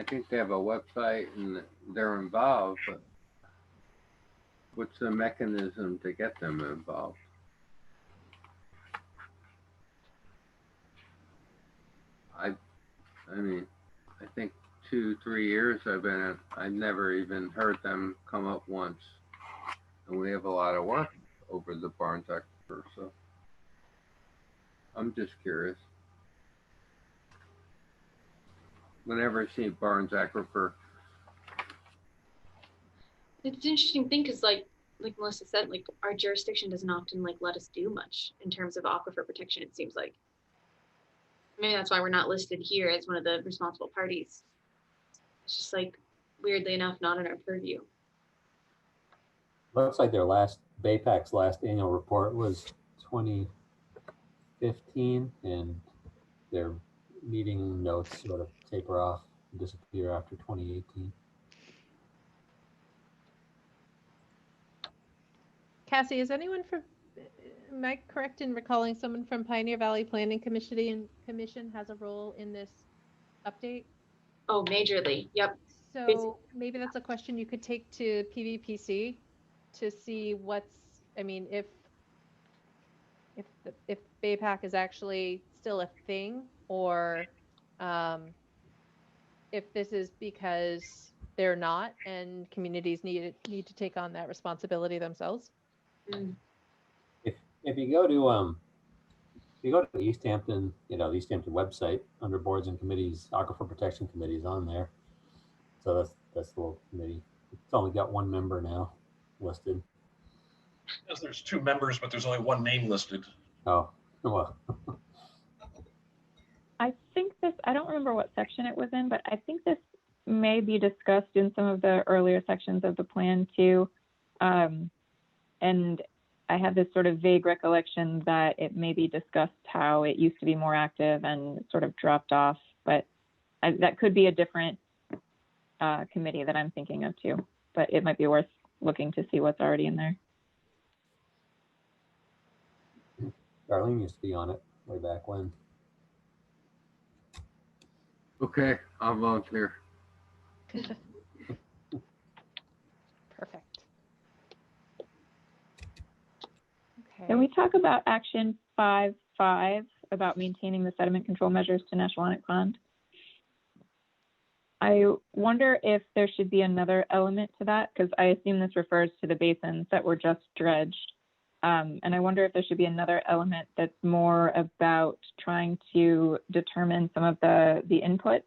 think they have a website and they're involved, but what's the mechanism to get them involved? I mean, I think 2-3 years I've never even heard them come up once. And we have a lot of work over the Barnes Aquifer, so I'm just curious. Whenever I see Barnes Aquifer. It's an interesting thing because like Melissa said, like our jurisdiction doesn't often like let us do much in terms of aquifer protection, it seems like. Maybe that's why we're not listed here as one of the responsible parties. It's just like, weirdly enough, not in our purview. Looks like their BayPAC's last annual report was 2015, and their meeting notes sort of taper off and disappear after 2018. Cassie, is anyone am I correct in recalling someone from Pioneer Valley Planning Commission has a role in this update? Oh, majorly. Yep. So maybe that's a question you could take to PVPC to see if BayPAC is actually still a thing, or if this is because they're not and communities need to take on that responsibility themselves. Mm. If you go to the Easthampton, the Easthampton website, under boards and committees, Aquifer Protection Committee is on there. So that's the little committee. It's only got 1 member now listed. Yes, there's 2 members, but there's only 1 name listed. Oh, well. I think I don't remember what section it was in, but I think this may be discussed in some of the earlier sections of the plan too. And I have this sort of vague recollection that it may be discussed how it used to be more active and sort of dropped off, but that could be a different committee that I'm thinking of too, but it might be worth looking to see what's already in there. Darlene used to be on it way back when. Okay, I'll volunteer. Perfect. Okay. Can we talk about action 5.5 about maintaining the sediment control measures to Neshalonic Pond? I wonder if there should be another element to that, because I assume this refers to the basins that were just dredged. And I wonder if there should be another element that's more about trying to determine some of the inputs.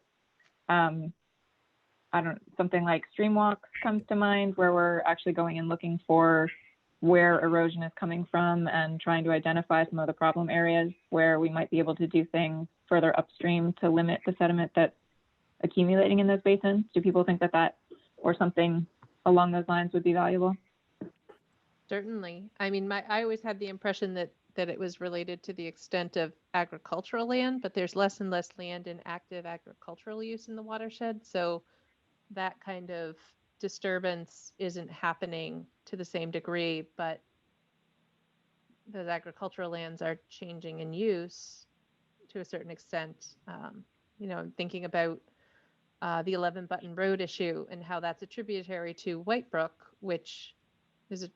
Something like stream walks comes to mind, where we're actually going and looking for where erosion is coming from and trying to identify some of the problem areas where we might be able to do things further upstream to limit the sediment that's accumulating in those basins. Do people think that or something along those lines would be valuable? Certainly. I mean, I always had the impression that it was related to the extent of agricultural land, but there's less and less land in active agricultural use in the watershed. So that kind of disturbance isn't happening to the same degree, but those agricultural lands are changing in use to a certain extent. I'm thinking about the 11 Button Road issue and how that's a tributary to White Brook, which is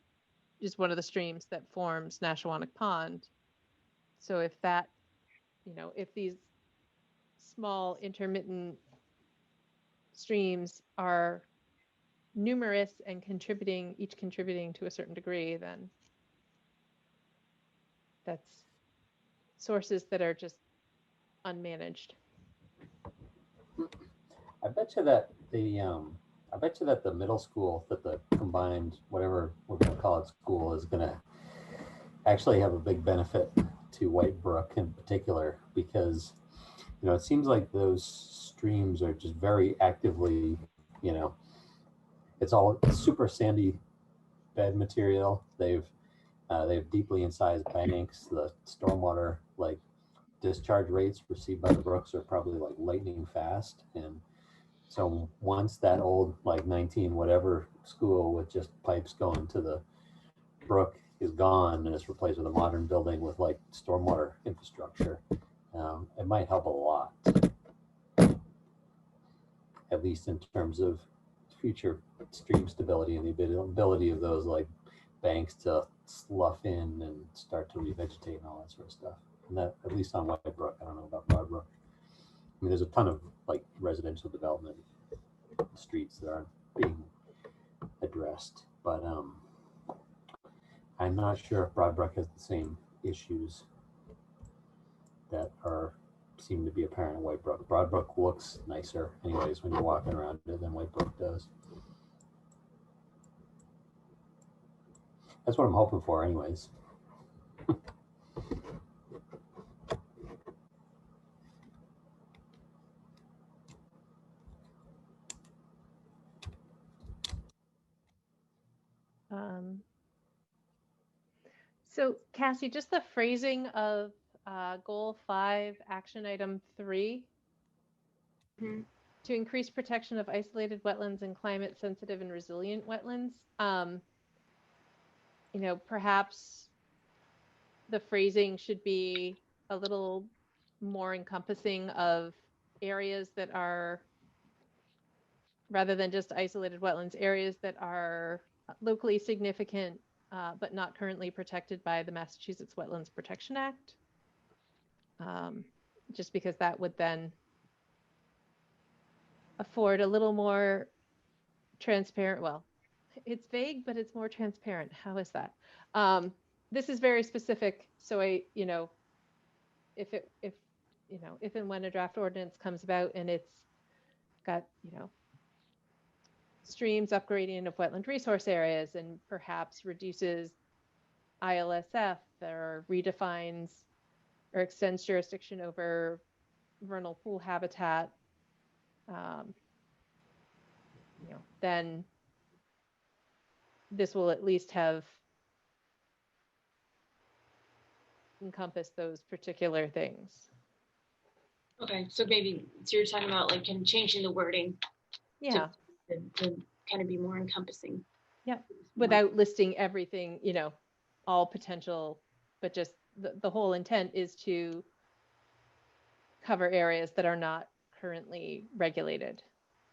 one of the streams that forms Neshalonic Pond. So if that, if these small intermittent streams are numerous and each contributing to a certain degree, then that's sources that are just unmanaged. I bet you that the middle school, that the combined, whatever we're going to call it, school, is going to actually have a big benefit to White Brook in particular, because it seems like those streams are just very actively, it's all super sandy bed material. They've deeply incised banks. The stormwater discharge rates received by the brooks are probably lightning fast. And so once that old 19 whatever school with just pipes going to the brook is gone and it's replaced with a modern building with stormwater infrastructure, it might help a lot, at least in terms of future stream stability and the ability of those banks to slough in and start to revegetate and all that sort of stuff. And that, at least on White Brook, I don't know about Broad Brook. I mean, there's a ton of residential development streets that aren't being addressed, but I'm not sure if Broad Brook has the same issues that seem to be apparent in White Brook. Broad Brook looks nicer, anyways, when you're walking around it than White Brook does. That's what I'm hoping for, anyways. So Cassie, just the phrasing of goal 5, action item 3, to increase protection of isolated wetlands and climate sensitive and resilient wetlands. Perhaps the phrasing should be a little more encompassing of areas that are, rather than just isolated wetlands, areas that are locally significant but not currently protected by the Massachusetts Wetlands Protection Act. Just because that would then afford a little more transparent, well, it's vague, but it's more transparent. How is that? This is very specific. So if and when a draft ordinance comes about and it's got, streams upgrading of wetland resource areas and perhaps reduces ILSF or redefines or extends jurisdiction over vernal pool habitat, then this will at least have encompassed those particular things. Okay, so maybe, so you're talking about like kind of changing the wording Yeah, to kind of be more encompassing. yeah, without listing everything, you know, all potential, but just the whole intent is to cover areas that are not currently regulated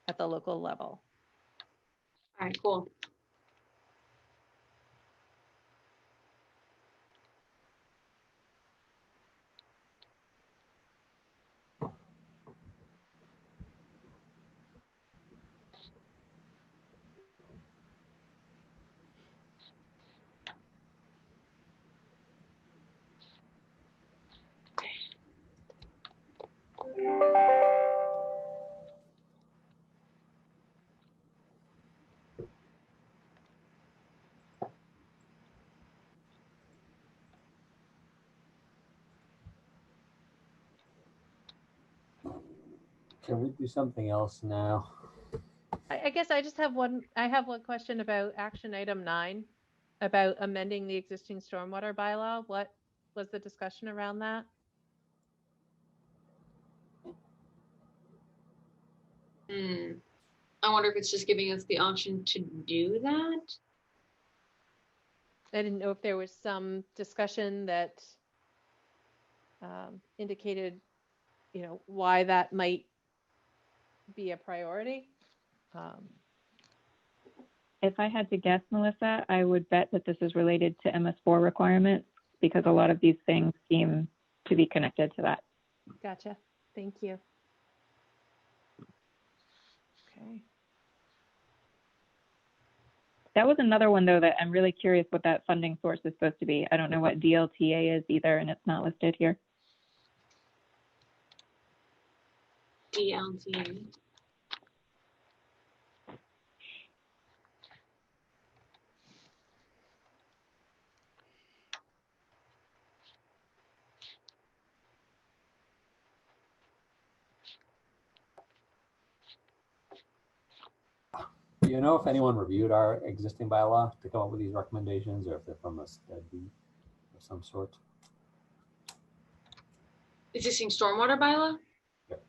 at the local level. All right, cool. Can we do something else now? I guess I just have one question about action item 9, about amending the existing stormwater bylaw. What was the discussion around that? I wonder if it's just giving us the option to do that. I didn't know if there was some discussion that indicated, you know, why that might be a priority. If I had to guess, Melissa, I would bet that this is related to MS4 requirements because a lot of these things seem to be connected to that. Gotcha. Thank you. Okay. That was another one, though, that I'm really curious what that funding source is supposed to be. I don't know what DLTA is either, and it's not listed here. DLTA. Do you know if anyone reviewed our existing bylaw to come up with these recommendations, or if they're from a study of some sort? Existing stormwater bylaw? Yep.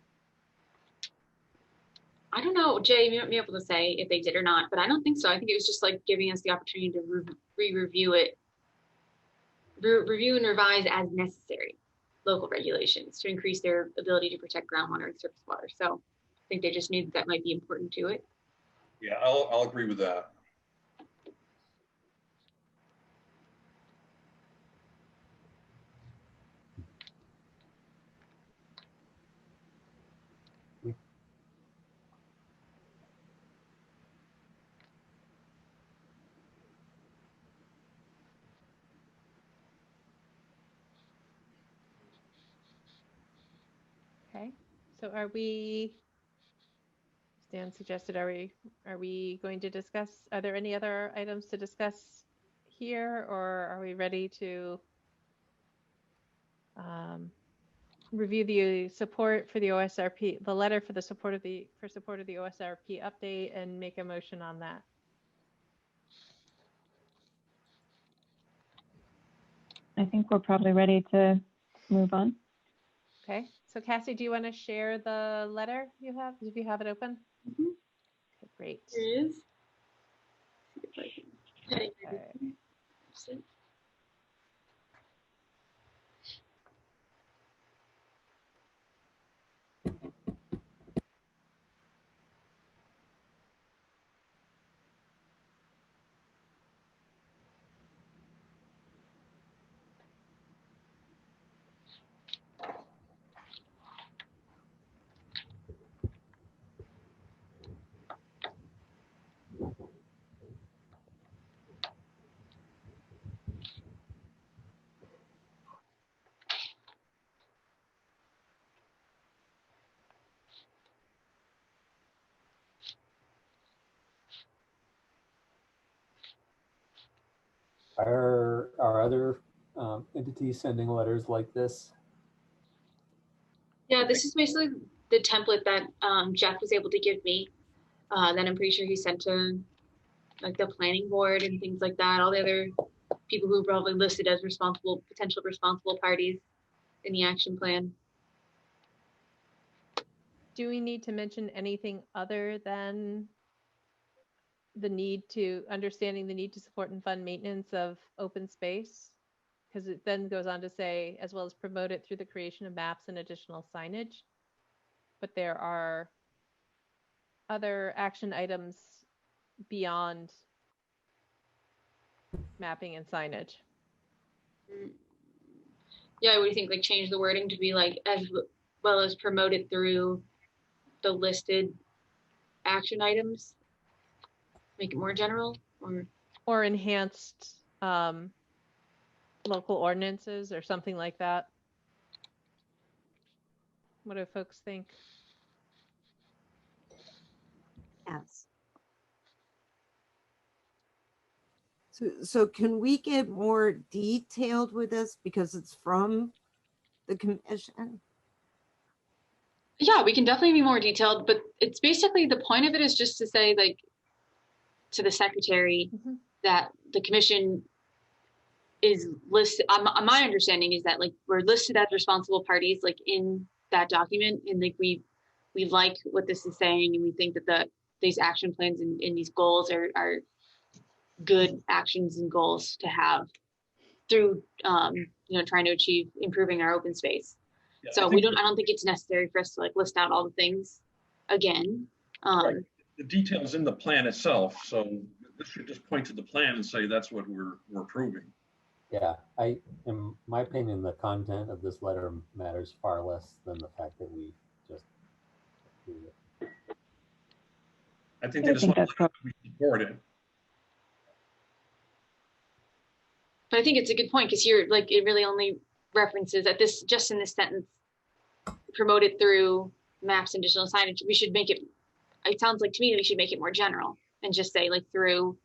I don't know, Jay, you might be able to say if they did or not, but I don't think so. I think it was just like giving us the opportunity to re-review it, review and revise as necessary local regulations to increase their ability to protect groundwater and surface water. So I think they just knew that might be important to it. Yeah, I'll agree with that. Okay. So are we, Stan suggested, are we going to discuss, are there any other items to discuss here, or are we ready to review the support for the OSRP, the letter for the support of the OSRP update, and make a motion on that? I think we're probably ready to move on. Okay. So Cassie, do you want to share the letter you have, if you have it open? Mm-hmm. Okay, great. There it is. See if I can Okay. Are other entities sending letters like this? Yeah, this is basically the template that Jeff was able to give me. Then I'm pretty sure he sent to like the planning board and things like that. All the other people who are probably listed as potential responsible parties in the action plan. do we need to mention anything other than understanding the need to support and fund maintenance of open space? Because it then goes on to say, as well as promote it through the creation of maps and additional signage. But there are other action items beyond mapping and signage. Yeah, what do you think? Like change the wording to be like as well as promote it through the listed action items? Make it more general, or enhanced local ordinances or something like that. What do folks think? Yes. So can we get more detailed with this because it's from the commission? Yeah, we can definitely be more detailed, but it's basically the point of it is just to say like to the secretary that the commission is listed. My understanding is that like we're listed as responsible parties like in that document, and like we like what this is saying, and we think that these action plans and these goals are good actions and goals to have through trying to achieve improving our open space. Yeah, so I don't think it's necessary for us to like list out all the things again. Right. The details in the plan itself, so this should just point to the plan and say that's what we're approving. Yeah, in my opinion, the content of this letter matters far less than the fact that we just approve it. I think they just want to be supported. But I think it's a good point because you're like it really only references at this just in this sentence, promote it through maps and additional signage. We should make it. It sounds like to me that we should make it more general and just say like through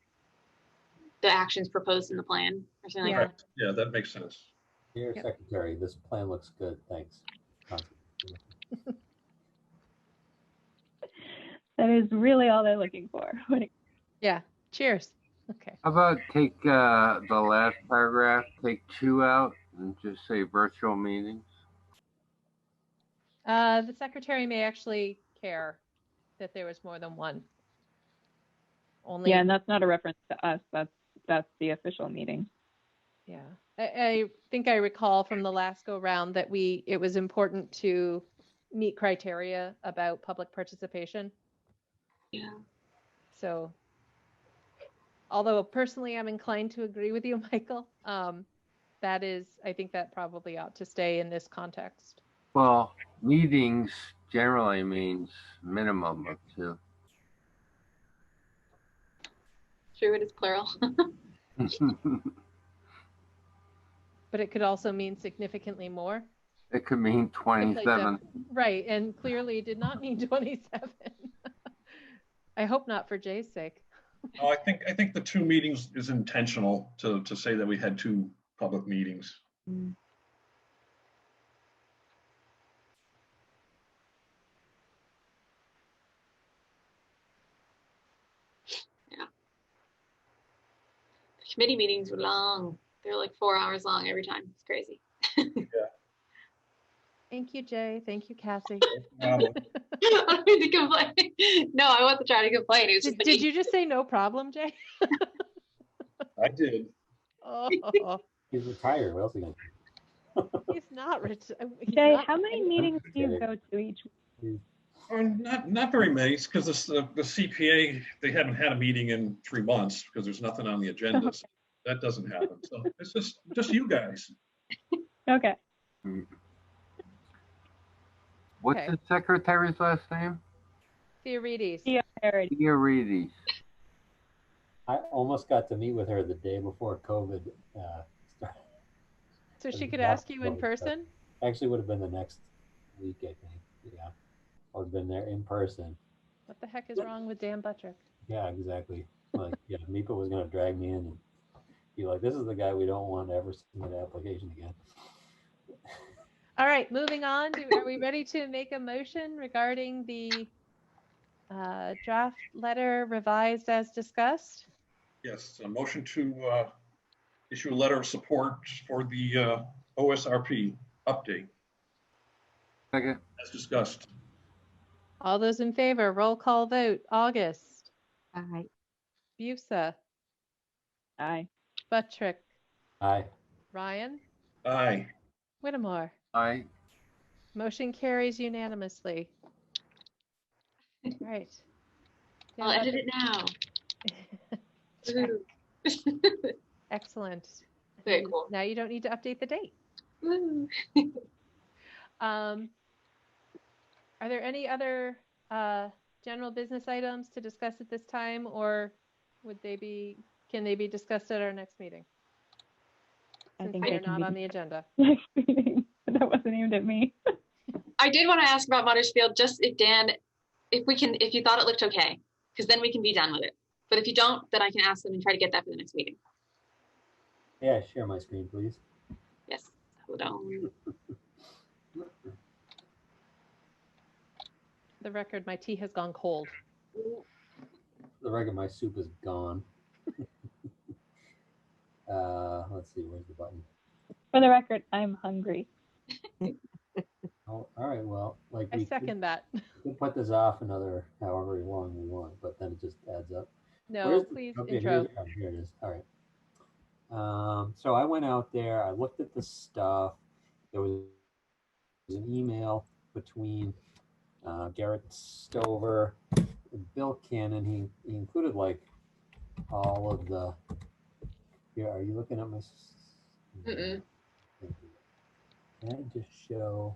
the actions proposed in the plan or something like that. Yeah, that makes sense. Dear Secretary, this plan looks good. Thanks. That is really all they're looking for. Yeah. Cheers. Okay. How about take the last paragraph, take 2 out and just say virtual meetings? The secretary may actually care that there was more than one. Yeah, and that's not a reference to us. That's the official meeting. Yeah, I think I recall from the last go round that it was important to meet criteria about public participation. Yeah. So, although personally I'm inclined to agree with you, Michael, I think that probably ought to stay in this context. Well, meetings generally means minimum of 2. True, it is plural. But it could also mean significantly more. It could mean 27. Right, and clearly did not mean 27. I hope not for Jay's sake. No, I think the 2 meetings is intentional to say that we had 2 public meetings. Mm. Yeah. The committee meetings were long. They're like 4 hours long every time. It's crazy. Yeah. Thank you, Jay. Thank you, Cassie. I don't mean to complain. No, I wasn't trying to complain. It was Did you just say no problem, Jay? I did. Oh. He's retired. What else are you going to do? He's not rich. Jay, how many meetings do you go to each week? Not very many, because the CPA, they haven't had a meeting in 3 months because there's nothing on the agenda. So that doesn't happen. So it's just you guys. Okay. What's the secretary's last name? Theorides. Theorides. I almost got to meet with her the day before COVID started. So she could ask you in person? Actually, would have been the next week, I think. Yeah, I would have been there in person. What the heck is wrong with Dan Buttrick? Yeah, exactly. Like, yeah, Mika was going to drag me in and be like, "This is the guy we don't want to ever submit an application again." All right, moving on. Are we ready to make a motion regarding the draft letter revised as discussed? Yes, a motion to issue a letter of support for the OSRP update. Second. As discussed. All those in favor, roll call vote. August, Aye. Busa, Aye. Buttrick, Aye. Ryan, Aye. Whittemore. I, Motion carries unanimously. All right. I'll Down edit it now. Check. Woohoo. Excellent. Very cool. Now you don't need to update the date. Woo. Are there any other general business items to discuss at this time, or can they be discussed at our next meeting? I Since think they they are can not be on the agenda. next meeting. That wasn't aimed at me. I did want to ask about Muttersfield, just if Dan, if you thought it looked okay, because then we can be done with it. But if you don't, then I can ask them and try to get that for the next meeting. Yeah, share my screen, please. Yes. Hold on. For the record, my tea has gone cold. The record, my soup is gone. Let's see, where's the button? For the record, I'm hungry. Oh, all right, well, like I we second that. could put this off another however long we want, but then it just adds up. No, please okay, intro. here it is. All right. So I went out there, I looked at the stuff. There was an email between Garrett Stover and Bill Cannon. He included like all of the, here, are you looking at my? Mm-mm. Can I just show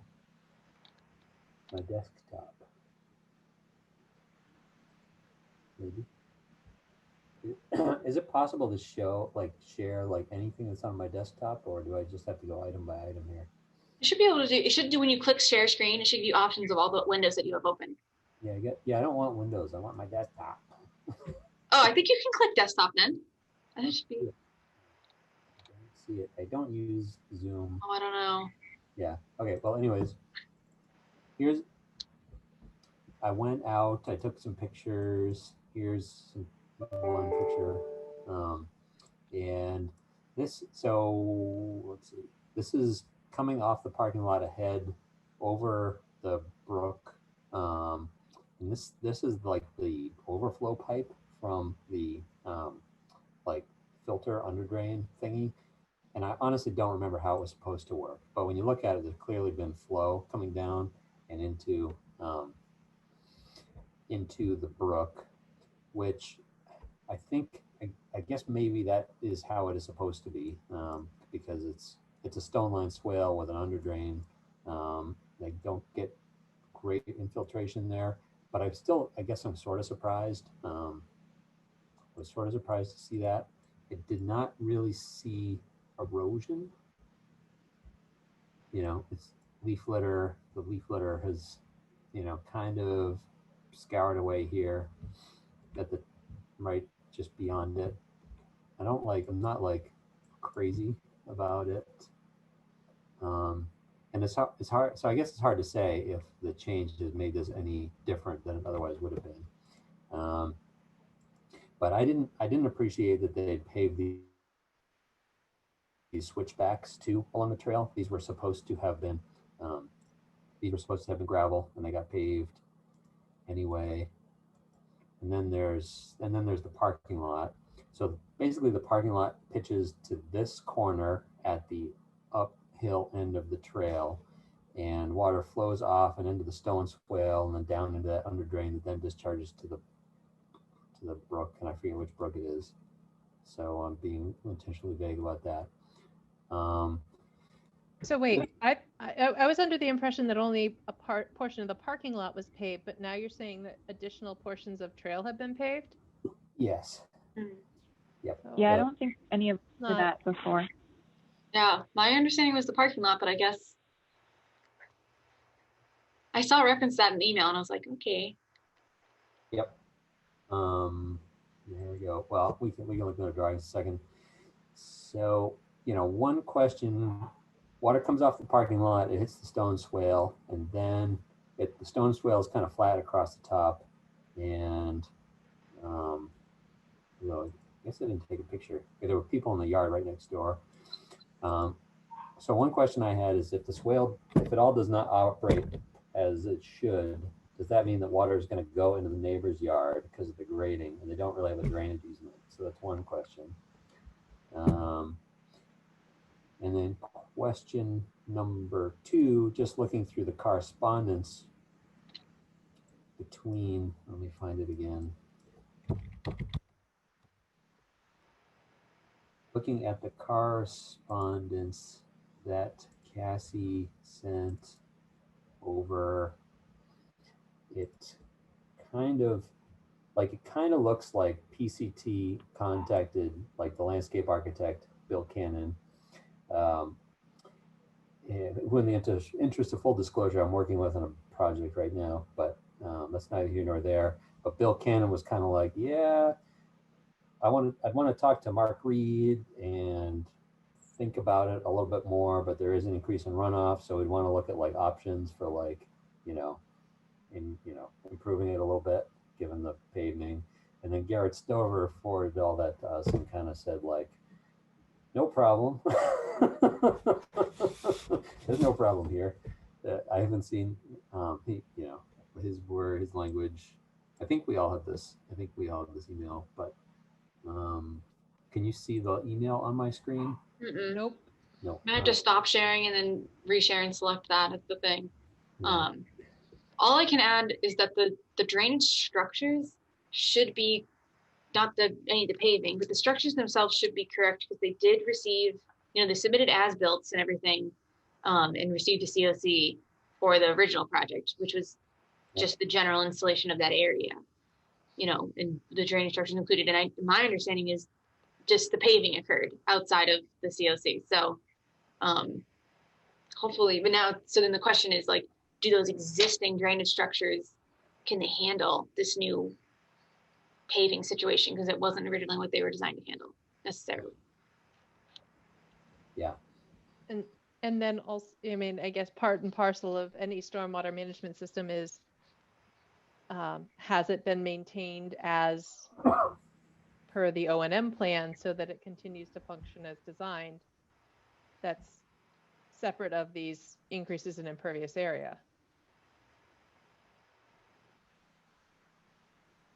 my desktop? Maybe. Is it possible to share like anything that's on my desktop, or do I just have to go item by item here? You should be able to do, it should do when you click share screen, it should give you options of all the windows that you have open. Yeah, I don't want Windows. I want my desktop. Oh, I think you can click desktop then. That should be, I don't see it. I don't use Zoom. oh, I don't know. Yeah. Okay. Well, anyways, I went out. I took some pictures. Here's one picture, and this. So let's see. This is coming off the parking lot ahead, over the brook, and this is like the overflow pipe from the like filter under drain thingy. And I honestly don't remember how it was supposed to work. But when you look at it, there's clearly been flow coming down and into the brook, which I think, I guess maybe that is how it is supposed to be, because it's a stone line swale with an under drain. They don't get great infiltration there, but I guess I'm sort of surprised. I was sort of surprised to see that. It did not really see erosion. It's leaf litter. The leaf litter has, kind of scoured away here at the right just beyond it. I'm not like crazy about it. And it's hard. So I guess it's hard to say if the change has made this any different than it otherwise would have been. But I didn't appreciate that they had paved these switchbacks too along the trail. These were supposed to have been gravel, and they got paved anyway. And then there's the parking lot. So basically the parking lot pitches to this corner at the uphill end of the trail, and water flows off and into the stone swale and then down into that under drain that then discharges to the brook, and I forget which brook it is. So I'm being intentionally vague about that. So wait, I was under the impression that only a portion of the parking lot was paved, but now you're saying that additional portions of trail have been paved? Yes. Mm. Yep. So Yeah, I don't think any of that before. Yeah, my understanding was the parking lot, but I guess I saw reference to that in the email and I was like, okay. Yep. There we go. Well, we can look at the drawings in a second. So, one question, water comes off the parking lot, it hits the stone swale, and then the stone swale is kind of flat across the top. And, I guess I didn't take a picture. There were people in the yard right next door. So one question I had is if it all does not operate as it should, does that mean that water is going to go into the neighbor's yard because of the grading, and they don't really have a drainage easement? So that's one question. And then question number 2, just looking through the correspondence between, let me find it again. Looking at the correspondence that Cassie sent over, it kind of looks like PCT contacted like the landscape architect, Bill Cannon. In the interest of full disclosure, I'm working with on a project right now, but that's neither here nor there. But Bill Cannon was kind of like, yeah, I'd want to talk to Mark Reed and think about it a little bit more, but there is an increase in runoff, so we'd want to look at like options for like, improving it a little bit given the paving. And then Garrett Stover forwarded all that to us and kind of said like, no problem. There's no problem here. I haven't seen, his word, his language. I think we all have this. I think we all have this email, but can you see the email on my screen? Nope. No. I have to stop sharing and then reshare and select that. That's the thing. All I can add is that the drainage structures should be not any of the paving, but the structures themselves should be correct because they did receive, they submitted as-built and everything, and received a COC for the original project, which was just the general installation of that area, and the drainage structures included. And my understanding is just the paving occurred outside of the COC. So hopefully, but now, so then the question is like, do those existing drainage structures, can they handle this new paving situation? Because it wasn't originally what they were designed to handle necessarily. Yeah. And then also, I guess part and parcel of any stormwater management system is, has it been maintained as per the O&M plan so that it continues to function as designed? That's separate of these increases in impervious area.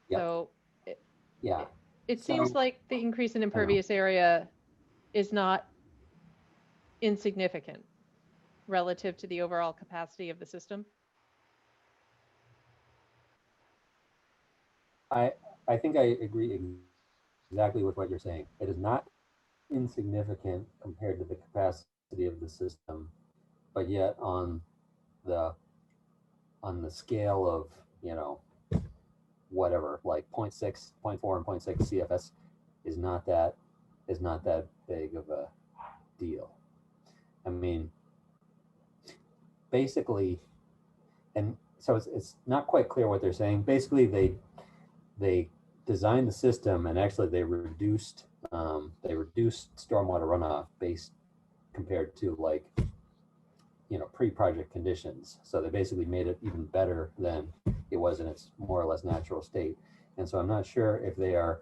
Yep. So it So- seems like the increase in impervious area is not insignificant relative to the overall capacity of the system. I think I agree exactly with what you're saying. It is not insignificant compared to the capacity of the system, but yet on the scale of, whatever, like 0.6, 0.4 and 0.6 CFS is not that big of a deal. I mean, basically, and so it's not quite clear what they're saying. Basically, they designed the system and actually they reduced stormwater runoff based compared to like, pre-project conditions. So they basically made it even better than it was in its more or less natural state. And so I'm not sure if they are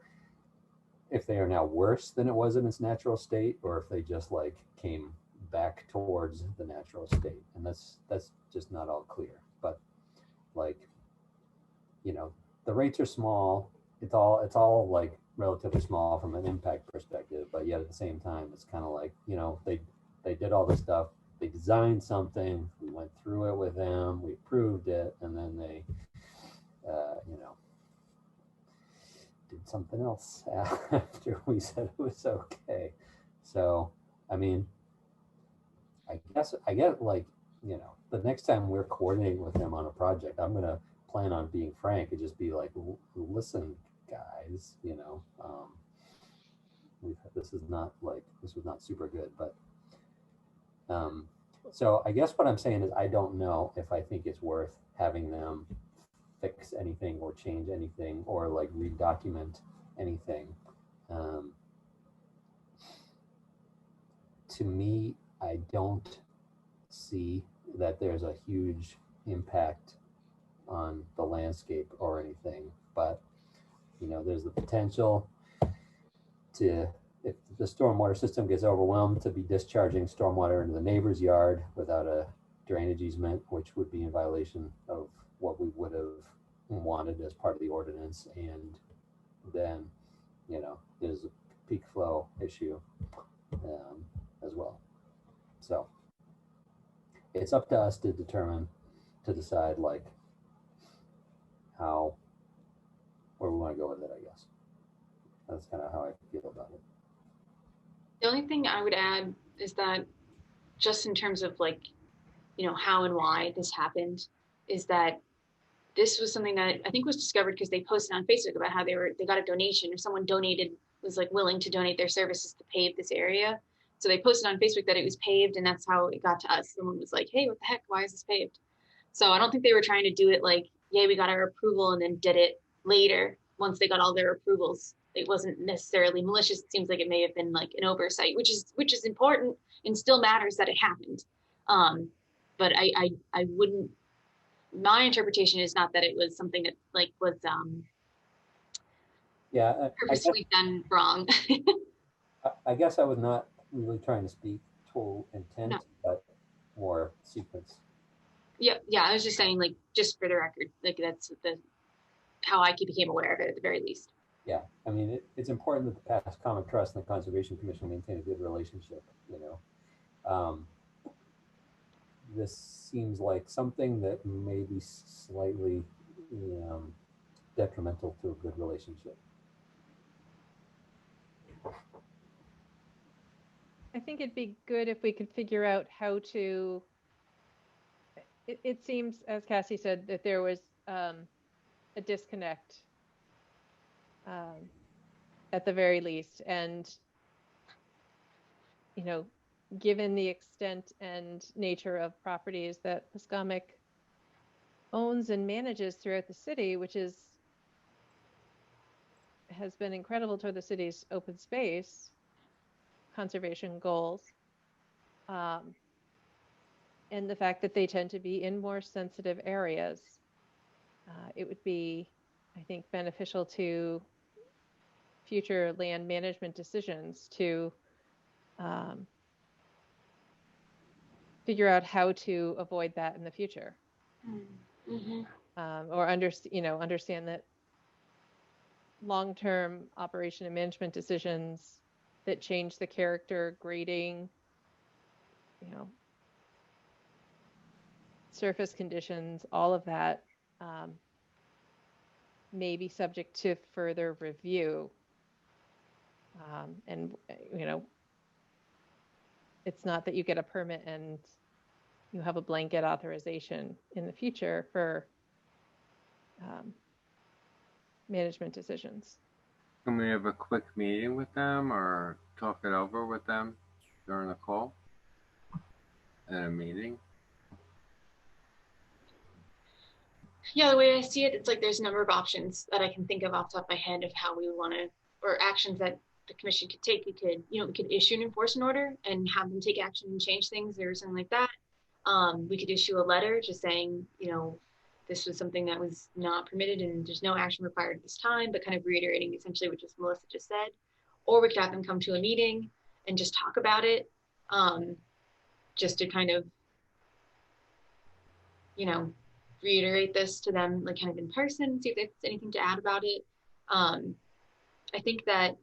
now worse than it was in its natural state, or if they just like came back towards the natural state. And that's just not all clear. But like, the rates are small. It's all like relatively small from an impact perspective, but yet at the same time, it's kind of like, they did all this stuff. They designed something, we went through it with them, we approved it, and then they, did something else after we said it was okay. So, I mean, I get like, the next time we're coordinating with them on a project, I'm going to plan on being frank and just be like, listen, guys, this was not super good, but so I guess what I'm saying is I don't know if I think it's worth having them fix anything or change anything or like redocument anything. To me, I don't see that there's a huge impact on the landscape or anything, but there's the potential to, if the stormwater system gets overwhelmed, to be discharging stormwater into the neighbor's yard without a drainage easement, which would be in violation of what we would have wanted as part of the ordinance, and then, you know, there's a peak flow issue as well. So it's up to us to decide like where we want to go with it, I guess. That's kind of how I feel about it. The only thing I would add is that just in terms of like, you know, how and why this happened, is that this was something that I think was discovered because they posted on Facebook about how they got a donation, or someone was like willing to donate their services to pave this area. So they posted on Facebook that it was paved, and that's how it got to us. Someone was like, hey, what the heck? Why is this paved? So I don't think they were trying to do it like, yay, we got our approval, and then did it later once they got all their approvals. It wasn't necessarily malicious. It seems like it may have been like an oversight, which is important and still matters that it happened. But I wouldn't, my interpretation is not that it was something that like was purposely done wrong. I guess I was not really trying to speak to intent, no, but more sequence. Yeah, I was just saying, like, just for the record, like that's how I became aware of it at the very least. Yeah, I mean, it's important that the past common trust and the Conservation Commission maintain a good relationship, you know. This seems like something that may be slightly detrimental to a good relationship. I think it'd be good if we could figure out how to, it seems, as Cassie said, that there was a disconnect at the very least. And, you know, given the extent and nature of properties that Pascomic owns and manages throughout the city, which has been incredible toward the city's open space conservation goals, and the fact that they tend to be in more sensitive areas, it would be, I think, beneficial to future land management decisions to figure out how to avoid that in the future. Mm-hmm. Or understand that long-term operation and management decisions that change the character, grading, you know, surface conditions, all of that may be subject to further review. And, you know, it's not that you get a permit and you have a blanket authorization in the future for management decisions. Can we have a quick meeting with them or talk it over with them during a call at a meeting? Yeah, the way I see it, it's like there's a number of options that I can think of off the top of my head of how we want to, or actions that the commission could take. We could issue an enforcement order and have them take action and change things or something like that. We could issue a letter just saying, you know, this was something that was not permitted and there's no action required at this time, but kind of reiterating essentially what just Melissa just said. Or we could have them come to a meeting and just talk about it, just to kind of, you know, reiterate this to them, like kind of in person, see if there's anything to add about it. I think that,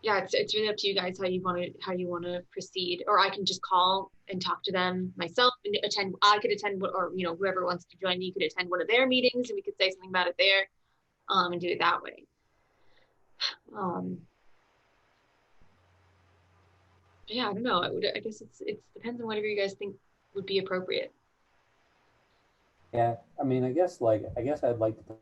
yeah, it's really up to you guys how you want to proceed. Or I can just call and talk to them myself and attend. I could attend, or you know, whoever wants to join me could attend one of their meetings and we could say something about it there, and do it that way. Yeah, I don't know. I guess it depends on whatever you guys think would be appropriate. Yeah, I mean, I guess I'd like to,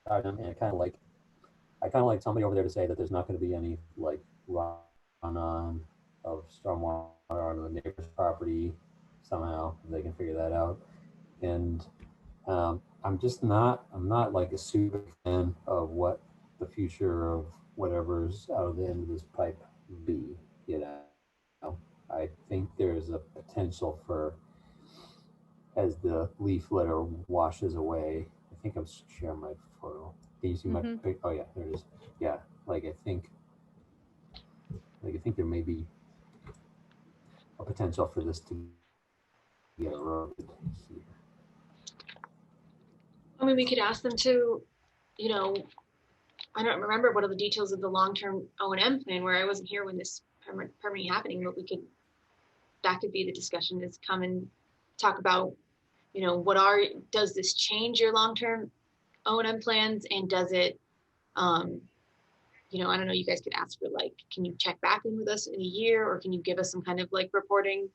and I kind of like somebody over there to say that there's not going to be any like run-on of stormwater onto the neighbor's property somehow. If they can figure that out. And I'm not like a super fan of what the future of whatever's out of the end of this pipe be. You know, I think there's a potential for, as the leaf litter washes away. I think I'm sharing my photo. Can you see my pic? Oh yeah, there it is. Yeah, like I think there may be a potential for this to eroded. I mean, we could ask them to, you know, I don't remember what are the details of the long-term O&M plan where I wasn't here when this permitting happening, but that could be the discussion, is come and talk about, you know, does this change your long-term O&M plans, and does it, you know, I don't know, you guys could ask for like, can you check back in with us in a year, or can you give us some kind of like reporting?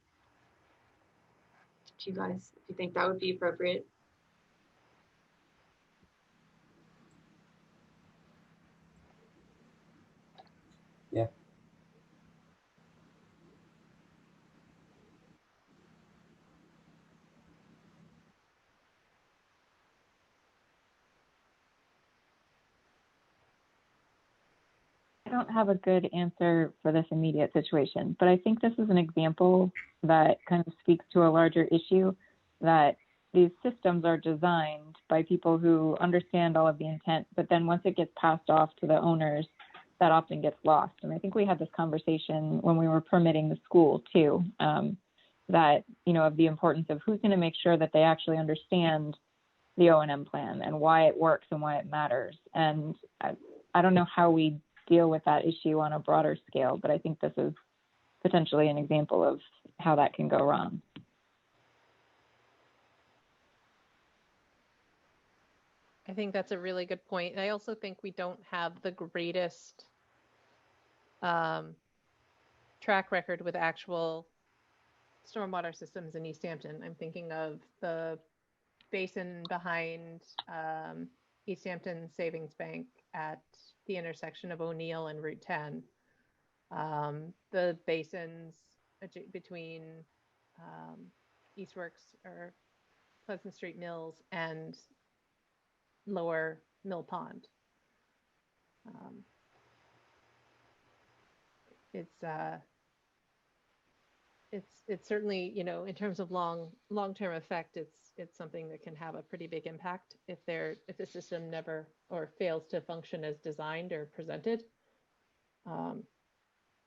To you guys, if you think that would be appropriate. Yeah. I don't have a good answer for this immediate situation, but I think this is an example that kind of speaks to a larger issue, that these systems are designed by people who understand all of the intent, but then once it gets passed off to the owners, that often gets lost. And I think we had this conversation when we were permitting the school too, that, you know, of the importance of who's going to make sure that they actually understand the O&M plan and why it works and why it matters. And I don't know how we deal with that issue on a broader scale, but I think this is potentially an example of how that can go wrong. I think that's a really good point. And I also think we don't have the greatest track record with actual stormwater systems in Easthampton. I'm thinking of the basin behind Easthampton Savings Bank at the intersection of O'Neill and Route 10. The basins between Eastworks or Pleasant Street Mills and Lower Mill Pond. It's certainly, you know, in terms of long-term effect, it's something that can have a pretty big impact if the system never or fails to function as designed or presented. And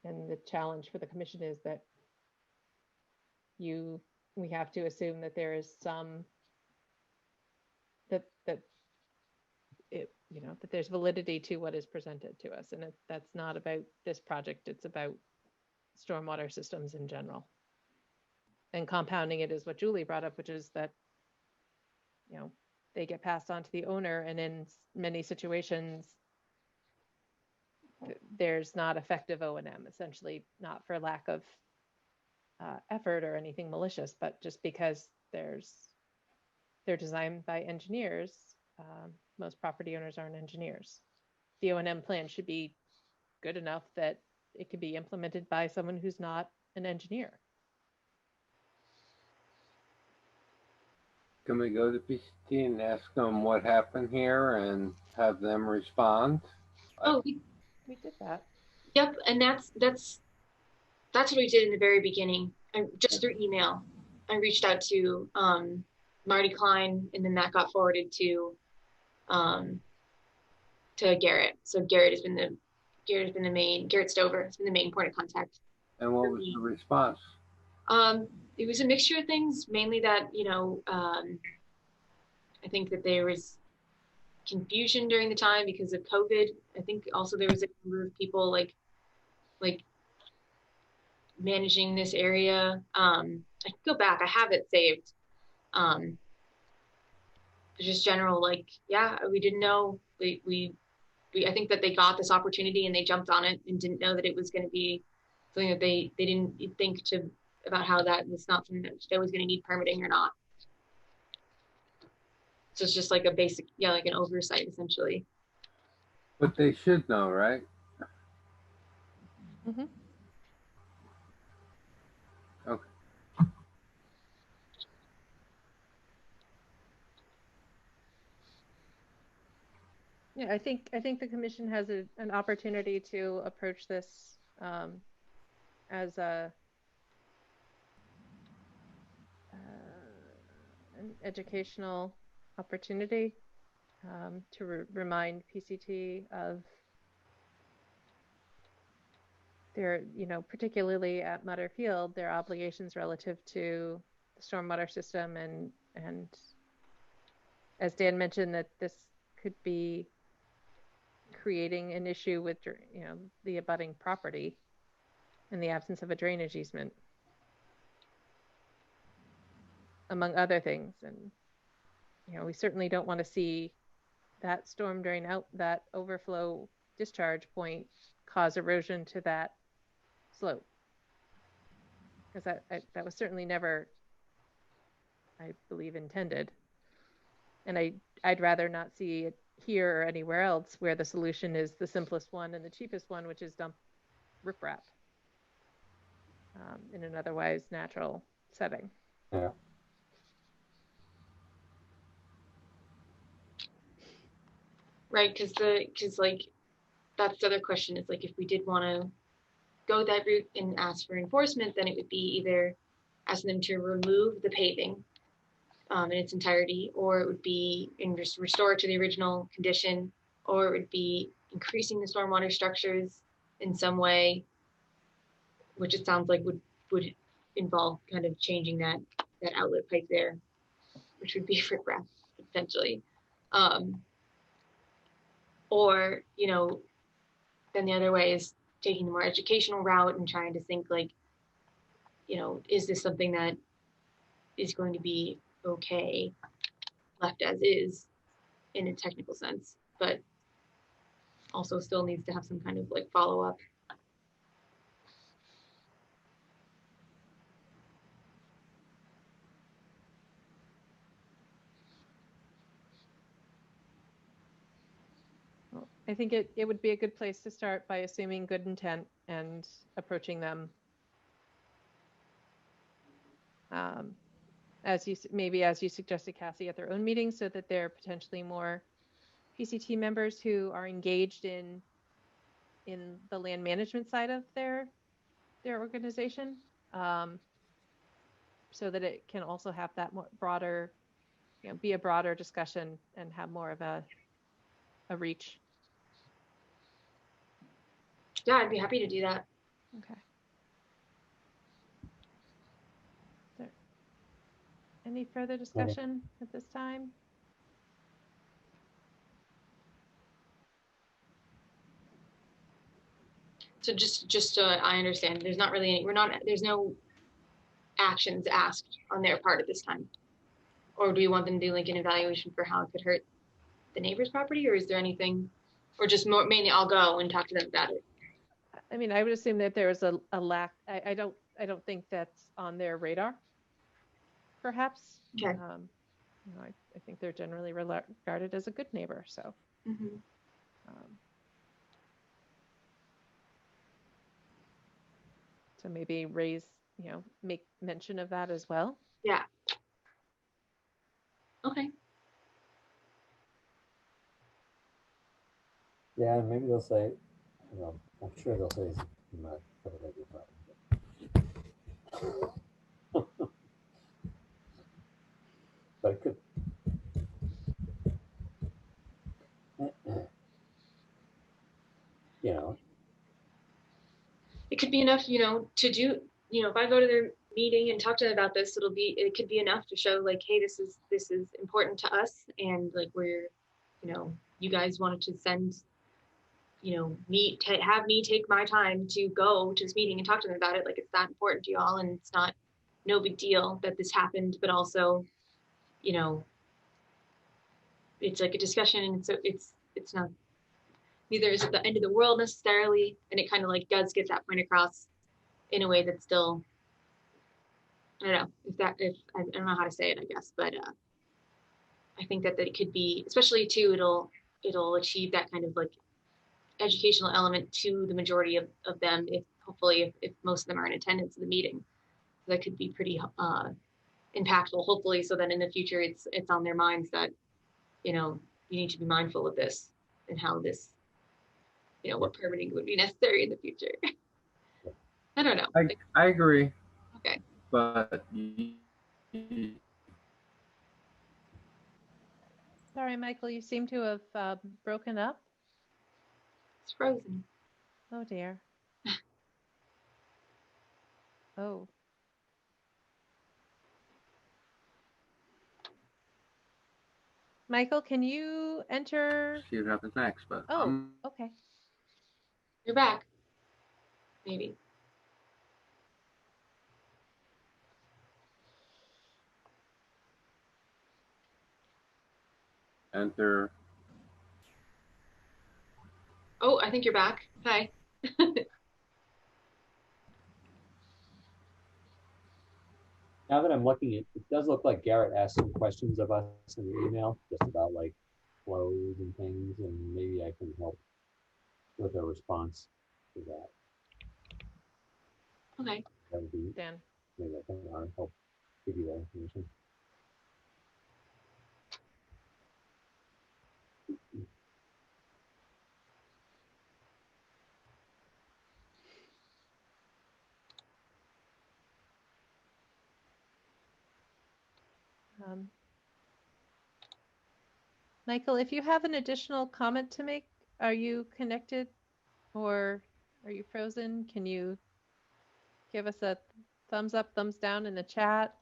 the challenge for the commission is that we have to assume that there is some that there's validity to what is presented to us, and that's not about this project. It's about stormwater systems in general. And compounding it is what Julie brought up, which is that, you know, they get passed on to the owner, and in many situations, there's not effective O&M, essentially not for lack of effort or anything malicious, but just because they're designed by engineers. Most property owners aren't engineers. The O&M plan should be good enough that it could be implemented by someone who's not an engineer. Can we go to PCT and ask them what happened here and have them respond? Oh, we did that. Yep, and that's what we did in the very beginning. Just through email, I reached out to Marty Klein, and then that got forwarded to Garrett. So Garrett Stover has been the main point of contact. And what was the response? It was a mixture of things, mainly that, you know, I think that there was confusion during the time because of COVID. I think also there was a number of people like managing this area. I can go back, I have it saved. Just general, like, yeah, we didn't know. I think that they got this opportunity and they jumped on it and didn't know that it was going to be something that they didn't think about how that was not something that was going to need permitting or not. So it's just like a basic, yeah, like an oversight essentially. But they should know, right? Mm-hmm. Okay. Yeah, I think the commission has an opportunity to approach this as an educational opportunity to remind PCT of their, you know, particularly at Mutter Field, their obligations relative to the stormwater system, and as Dan mentioned, that this could be creating an issue with, you know, the abutting property in the absence of a drainage easement, among other things. And, you know, we certainly don't want to see that storm drain out, that overflow discharge point, cause erosion to that slope. Because that was certainly never, I believe, intended. And I'd rather not see it here or anywhere else where the solution is the simplest one and the cheapest one, which is dump riprap in an otherwise natural setting. Yeah. Right, because like that's the other question is like if we did want to go that route and ask for enforcement, then it would be either asking them to remove the paving in its entirety, or it would be and just restore it to the original condition, or it would be increasing the stormwater structures in some way, which it sounds like would involve kind of changing that outlet pipe there, which would be riprap potentially. Or, you know, then the other way is taking the more educational route and trying to think like, you know, is this something that is going to be okay left as is in a technical sense, but also still needs to have some kind of like follow-up. Well, I think it would be a good place to start by assuming good intent and approaching them as you suggested, Cassie, at their own meetings, so that there are potentially more PCT members who are engaged in the land management side of their organization, so that it can also have that more broader, you know, be a broader discussion and have more of a reach. Yeah, I'd be happy to do that. Okay. Is there any further discussion at this time? So just so I understand, there's not really there's no actions asked on their part at this time, or do you want them to do like an evaluation for how it could hurt the neighbor's property, or is there anything, or just mainly I'll go and talk to them about it? I mean, I would assume that there was a lack. I don't think that's on their radar. Perhaps. Okay. You know, I think they're generally regarded as a good neighbor. So. Mm-hmm. So maybe make mention of that as well. Yeah. Okay. Yeah, and maybe they'll say, you know, I'm sure they'll say it's not covered problem. But it could. You know. It could be enough, you know, to do, you know, if I go to their meeting and talk to them about this, it could be enough to show like, hey, this is important to us, and like we're, you know, you guys wanted to send, you know, have me take my time to go to this meeting and talk to them about it. Like it's that important to y'all, and it's not no big deal that this happened, but also, you know, it's like a discussion, and so it's not, neither is it the end of the world necessarily, and it kind of like does get that point across in a way that's still, I don't know if I don't know how to say it, I guess, but I think that it could be, especially too, it'll achieve that kind of like educational element to the majority of them, if hopefully if most of them are in attendance at the meeting. That could be pretty impactful, hopefully, so that in the future it's on their minds that, you know, you need to be mindful of this and how this, you know, what permitting would be necessary in the future. I don't know. I agree. Okay. But Sorry, Michael, you seem to have broken up. It's frozen. Oh dear. Oh. Michael, can you enter? See what happens next, but Oh, okay. You're back. Maybe. enter. Oh, I think you're back. Hi. Now that I'm looking, it does look like Garrett asked some questions of us in the email, just about like flows and things, and maybe I can help with a response to that. Okay. That would be, Dan. maybe I can help give you that information. Michael, if you have an additional comment to make, are you connected or are you frozen? Can you give us a thumbs up, thumbs down in the chat?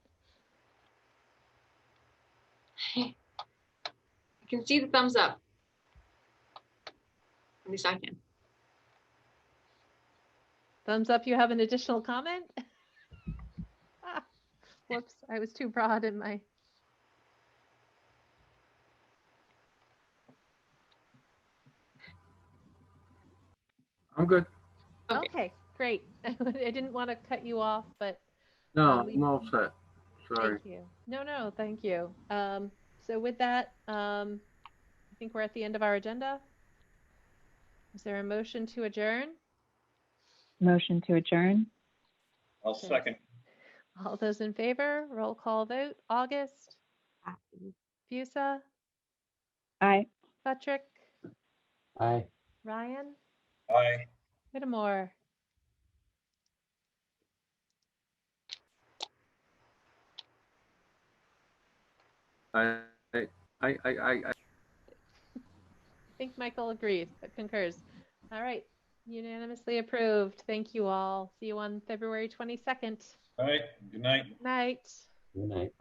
I can see the thumbs up. At least I can. Thumbs up, you have an additional comment? Ah, whoops, I was too broad in my. I'm good. Okay, great. I didn't want to cut you off, but No, we- I'm all set. Sorry. thank you. No, thank you. So with that, I think we're at the end of our agenda. Is there a motion to adjourn? Motion to adjourn. I'll second. All those in favor, roll call vote. August, Fusa, Aye. Patrick, Aye. Ryan, Aye. Whittemore. I I think Michael agrees, concurs. All right, unanimously approved. Thank you all. See you on February 22nd. All right, good night. Night. Good night.